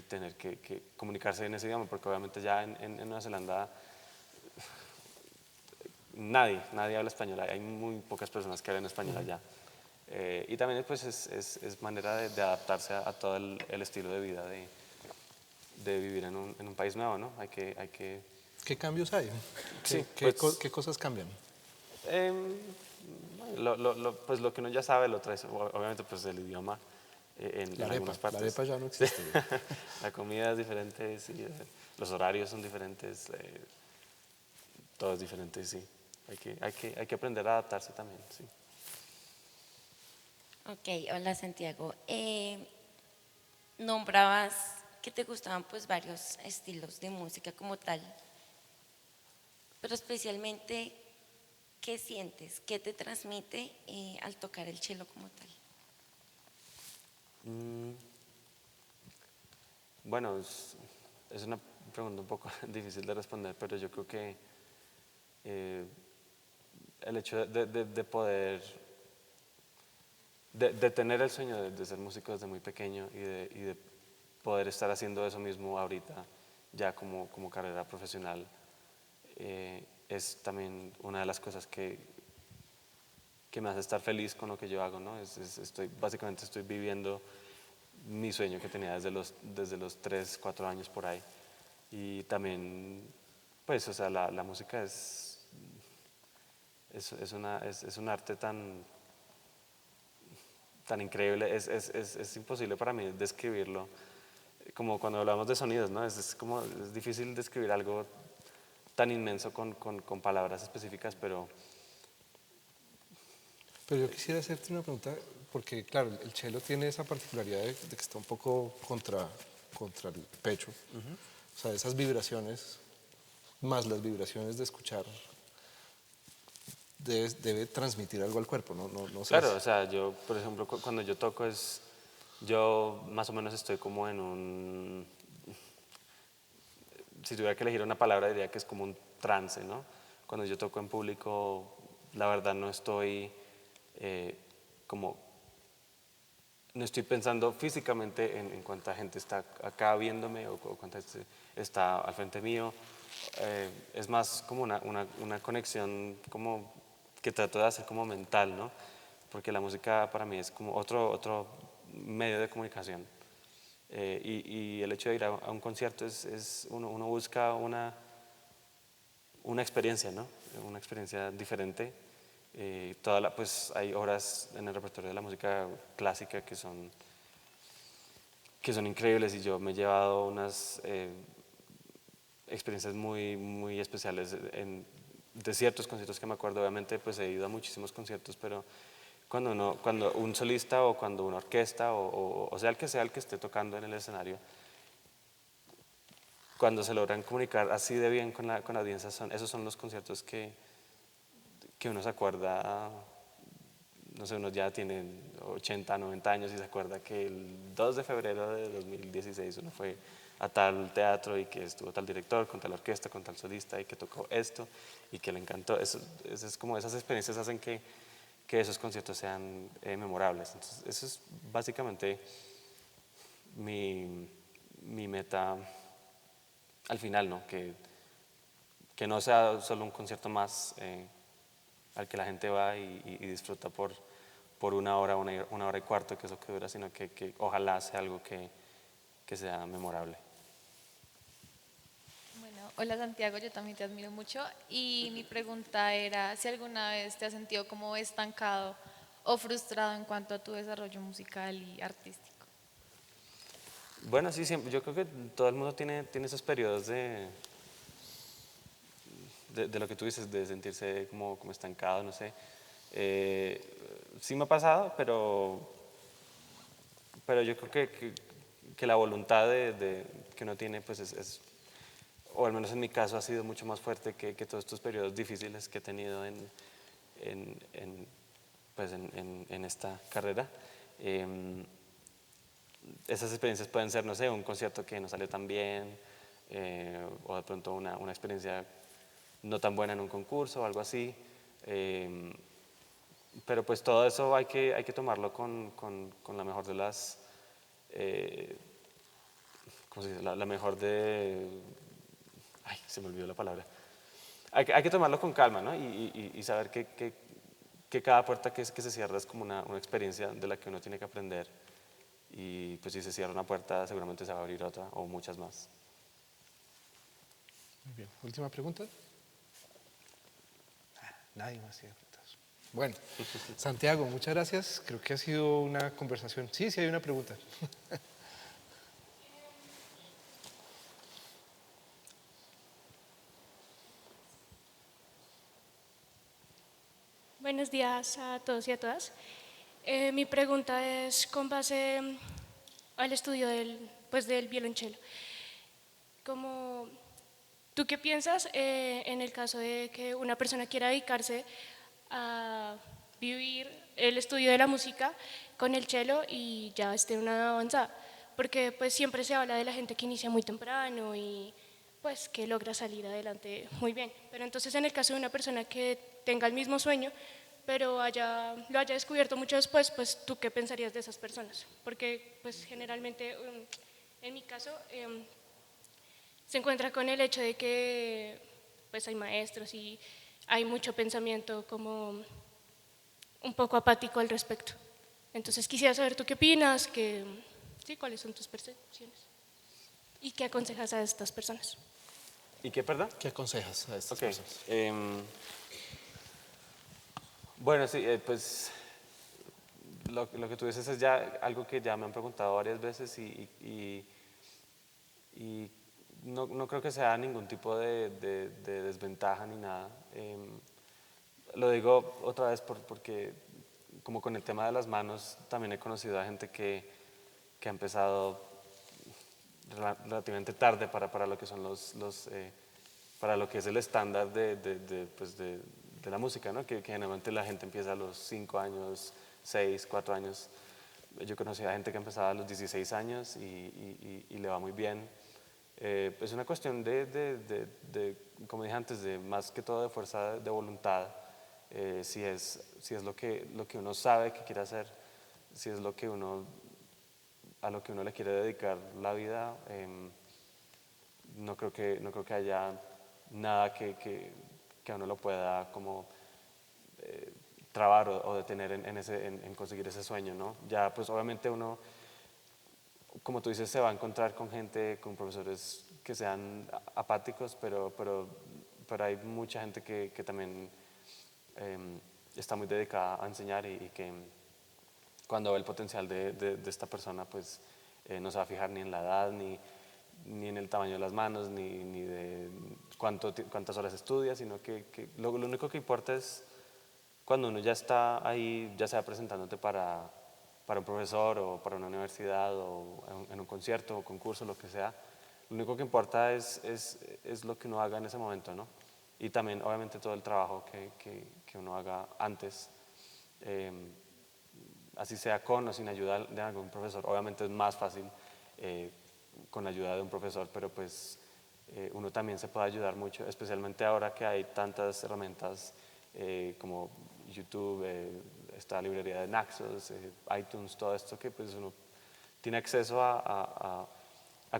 tener que comunicarse en ese idioma, porque obviamente ya en Nueva Zelanda nadie habla español, hay muy pocas personas que hablan español allá. Y también pues es manera de adaptarse a todo el estilo de vida de vivir en un país nuevo, ¿no? Hay que ¿Qué cambios hay? Sí, ¿Qué cosas cambian? pues lo que uno ya sabe lo trae, obviamente pues el idioma en La arepa. algunas partes. La arepa ya no existe. La comida es diferente, sí, los horarios son diferentes, todo es diferente, sí. Hay que aprender a adaptarse también, sí. Ok, hola Santiago. Nombrabas que te gustaban pues varios estilos de música como tal, pero especialmente, ¿qué sientes? ¿Qué te transmite al tocar el cello como tal? Mm, Bueno, es una pregunta un poco difícil de responder, pero yo creo que eh, el hecho de poder, de tener el sueño de ser músico desde muy pequeño y de poder estar haciendo eso mismo ahorita, ya como carrera profesional, es también una de las cosas que me hace estar feliz con lo que yo hago, ¿no? Básicamente estoy viviendo mi sueño que tenía desde los 3, 4 años por ahí. Y también, pues, o sea, la música es un arte tan increíble, es imposible para mí describirlo. Como cuando hablamos de sonidos, ¿no? Es difícil describir algo tan inmenso con palabras específicas, pero Pero yo quisiera hacerte una pregunta, porque claro, el cello tiene esa particularidad de que está un poco contra el pecho. O sea, esas vibraciones, más las vibraciones de escuchar, debe transmitir algo al cuerpo, no sé. claro, o sea, yo, por ejemplo, cuando yo toco yo más o menos estoy como en si tuviera que elegir una palabra diría que es como un trance, ¿no? Cuando yo toco en público, la verdad no estoy eh, como, no estoy pensando físicamente en cuánta gente está acá viéndome o cuánta gente está al frente mío. Es más como una conexión como que trato de hacer como mental, ¿no? Porque la música para mí es como otro medio de comunicación. Y el hecho de ir a un concierto uno busca una experiencia, ¿no? Una experiencia diferente. Pues hay obras en el repertorio de la música clásica que son increíbles y yo me he llevado unas experiencias muy especiales de ciertos conciertos que me acuerdo. Obviamente pues he ido a muchísimos conciertos, pero cuando un solista o cuando una orquesta o sea el que esté tocando en el escenario, cuando se logran comunicar así de bien con la audiencia, esos son los conciertos que uno se acuerda, no sé, uno ya tiene 80, 90 años y se acuerda que el 2 de febrero de 2016 uno fue a tal teatro y que estuvo tal director, con tal orquesta, con tal solista y que tocó esto y que le encantó. Eso es como esas experiencias hacen que esos conciertos sean memorables. Entonces, eso es básicamente mi meta al final, ¿no? Que no sea solo un concierto más al que la gente va y disfruta por una hora y cuarto, que es lo que dura, sino que ojalá sea algo que sea memorable. Bueno, hola Santiago, yo también te admiro mucho y mi pregunta era si alguna vez te has sentido como estancado o frustrado en cuanto a tu desarrollo musical y artístico. Bueno, sí, siempre, yo creo que todo el mundo tiene esos periodos de lo que tú dices, de sentirse como estancado, no sé. Sí me ha pasado, pero yo creo que la voluntad que uno tiene, pues o al menos en mi caso, ha sido mucho más fuerte que todos estos periodos difíciles que he tenido pues en esta carrera. Esas experiencias pueden ser, no sé, un concierto que no salió tan bien, o de pronto una experiencia no tan buena en un concurso o algo así. Pero pues todo eso hay que tomarlo con la mejor de las, ¿cómo se dice? La mejor de, ay, se me olvidó la palabra. Hay que tomarlo con calma, ¿no? Y saber que cada puerta que se cierra es como una experiencia de la que uno tiene que aprender. Y pues si se cierra una puerta, seguramente se va a abrir otra o muchas más. Muy bien. Última pregunta. Nadie más tiene preguntas. Bueno, Santiago, muchas gracias. Creo que ha sido una conversación. Sí, sí hay una pregunta. Buenos días a todos y a todas. Mi pregunta es con base al estudio del pues del violonchelo. Como, ¿tú qué piensas en el caso de que una persona quiera dedicarse a vivir el estudio de la música con el cello y ya esté en una edad avanzada? Porque pues siempre se habla de la gente que inicia muy temprano y pues que logra salir adelante muy bien. Pero entonces en el caso de una persona que tenga el mismo sueño, pero lo haya descubierto mucho después, pues ¿tú qué pensarías de esas personas? Porque pues generalmente, en mi caso, se encuentra con el hecho de que pues hay maestros y hay mucho pensamiento como un poco apático al respecto. Entonces quisiera saber tú qué opinas, sí, cuáles son tus percepciones y qué aconsejas a estas personas. ¿Y qué, perdón? ¿Qué aconsejas a estas Ok. personas? Bueno, sí, pues lo que tú dices es ya algo que ya me han preguntado varias veces y no creo que sea ningún tipo de desventaja ni nada. Lo digo otra vez porque como con el tema de las manos también he conocido a gente que ha empezado relativamente tarde para lo que son para lo que es el estándar pues de la música, ¿no? Que generalmente la gente empieza a los 5 años, 6, 4 años. Yo conocí a gente que empezaba a los 16 años y le va muy bien. Es una cuestión como dije antes, de más que todo de fuerza de voluntad. Si es lo que uno sabe que quiere hacer, si es a lo que uno le quiere dedicar la vida, no creo que haya nada que a uno lo pueda como trabar o detener en conseguir ese sueño, ¿no? Ya pues obviamente uno, como tú dices, se va a encontrar con gente, con profesores que sean apáticos, pero hay mucha gente que también está muy dedicada a enseñar y que cuando ve el potencial de esta persona, pues no se va a fijar ni en la edad, ni en el tamaño de las manos, ni de cuántas horas estudia, sino que lo único que importa es cuando uno ya está ahí, ya sea presentándote para un profesor o para una universidad o en un concierto o concurso, lo que sea, lo único que importa es lo que uno haga en ese momento, ¿no? Y también, obviamente, todo el trabajo que uno haga antes, así sea con o sin ayuda de algún profesor. Obviamente es más fácil con la ayuda de un profesor, pero pues uno también se puede ayudar mucho, especialmente ahora que hay tantas herramientas como YouTube, esta librería de Naxos, iTunes, todo esto que pues uno tiene acceso a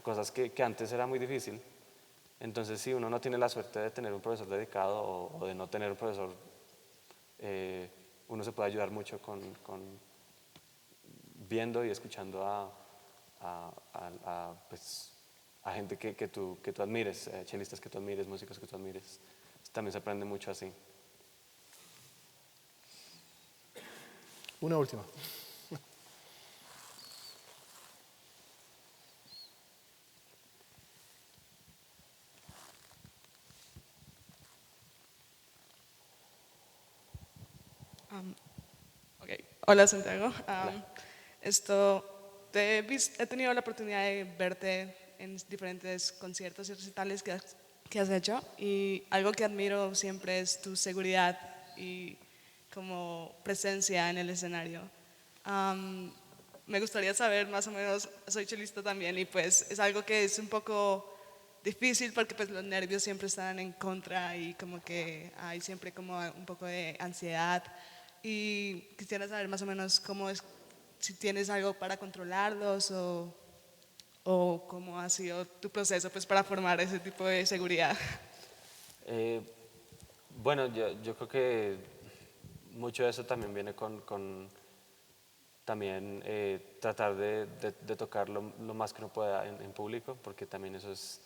cosas que antes era muy difícil. Entonces, si uno no tiene la suerte de tener un profesor dedicado o de no tener un profesor, uno se puede ayudar mucho con viendo y escuchando pues, a gente que tú admires, chelistas que tú admires, músicos que tú admires. También se aprende mucho así. Una última. Ok. Hola Santiago. He tenido la oportunidad de verte en diferentes conciertos y recitales que has hecho y algo que admiro siempre es tu seguridad y como presencia en el escenario. Me gustaría saber más o menos, soy chelista también y pues es algo que es un poco difícil porque pues los nervios siempre están en contra y como que hay siempre como un poco de ansiedad y quisiera saber más o menos cómo es, si tienes algo para controlarlos o cómo ha sido tu proceso pues para formar ese tipo de seguridad. Bueno, yo creo que mucho de eso también viene con también tratar de tocar lo más que uno pueda en público, porque también eso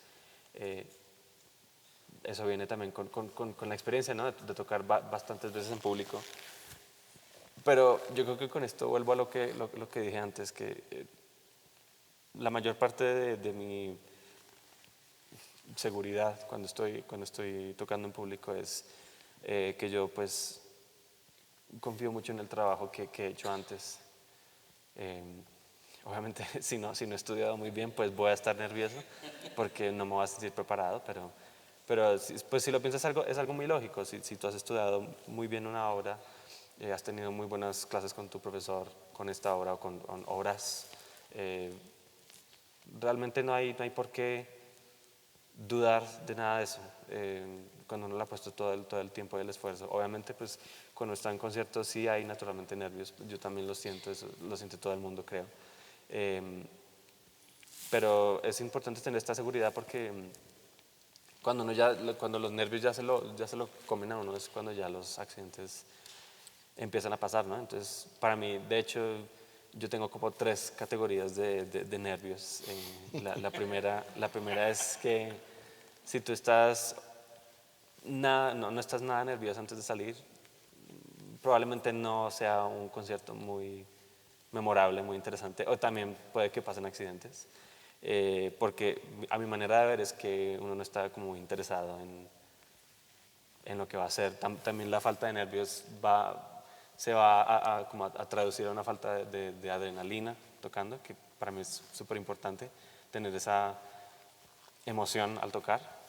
viene también con la experiencia, ¿no? De tocar bastantes veces en público. Pero yo creo que con esto vuelvo a lo que dije antes, que la mayor parte de mi seguridad cuando estoy tocando en público es que yo pues confío mucho en el trabajo que he hecho antes. obviamente si no he estudiado muy bien, pues voy a estar nervioso porque no me voy a sentir preparado, pero pues si lo piensas es algo muy lógico. Si tú has estudiado muy bien una obra, has tenido muy buenas clases con tu profesor, con esta obra o con obras, realmente no hay por qué dudar de nada de eso. Cuando uno le ha puesto todo el tiempo y el esfuerzo. Obviamente, pues cuando está en conciertos sí hay naturalmente nervios. Yo también lo siento, eso lo siente todo el mundo, creo. Pero es importante tener esta seguridad porque cuando los nervios ya se lo comen a uno es cuando ya los accidentes empiezan a pasar, ¿no? Entonces, para mí, de hecho, yo tengo como 3 categorías de nervios. La primera es que si tú estás no estás nada nervioso antes de salir, probablemente no sea un concierto muy memorable, muy interesante, o también puede que pasen accidentes, porque a mi manera de ver es que uno no está como muy interesado en lo que va a hacer. También la falta de nervios se va como a traducir a una falta de adrenalina tocando, que para mí es súper importante tener esa emoción al tocar.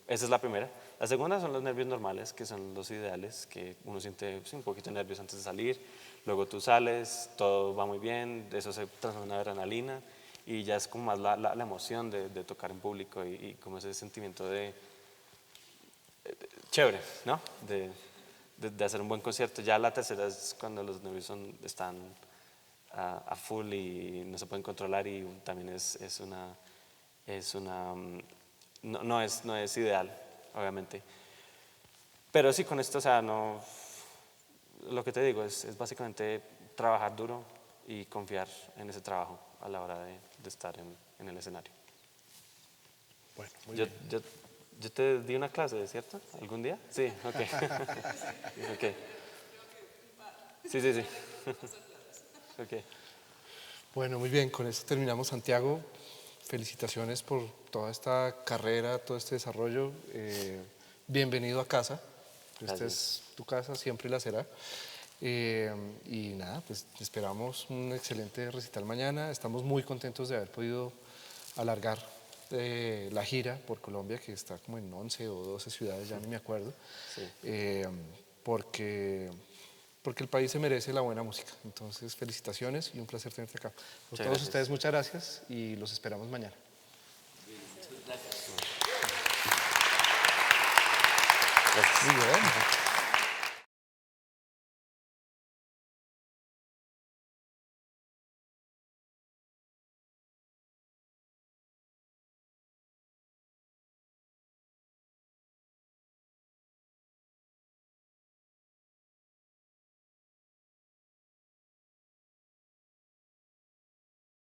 Esa es la primera. La segunda son los nervios normales, que son los ideales, que uno siente un poquito de nervios antes de salir, luego tú sales, todo va muy bien, eso se transforma en adrenalina y ya es como más la emoción de tocar en público y como ese sentimiento de chévere, ¿no? De hacer un buen concierto. Ya la tercera es cuando los nervios están a full y no se pueden controlar y también no es ideal, obviamente. Pero sí, con esto, o sea, no, lo que te digo es básicamente trabajar duro y confiar en ese trabajo a la hora de estar en el escenario. Bueno, muy bien. Yo te di una clase, ¿cierto? ¿Algún día? Sí, ok. Okay. Sí. Okay. Bueno, muy bien, con esto terminamos, Santiago. Felicitaciones por toda esta carrera, todo este desarrollo. Bienvenido a casa. Esta es tu casa, siempre la será. Y nada, pues esperamos un excelente recital mañana. Estamos muy contentos de haber podido alargar la gira por Colombia, que está como en 11 o 12 ciudades, ya ni me acuerdo. Sí. Porque el país se merece la buena música. Entonces, felicitaciones y un placer tenerte acá. Por todos ustedes, muchas gracias y los esperamos mañana. Gracias. Muy bien.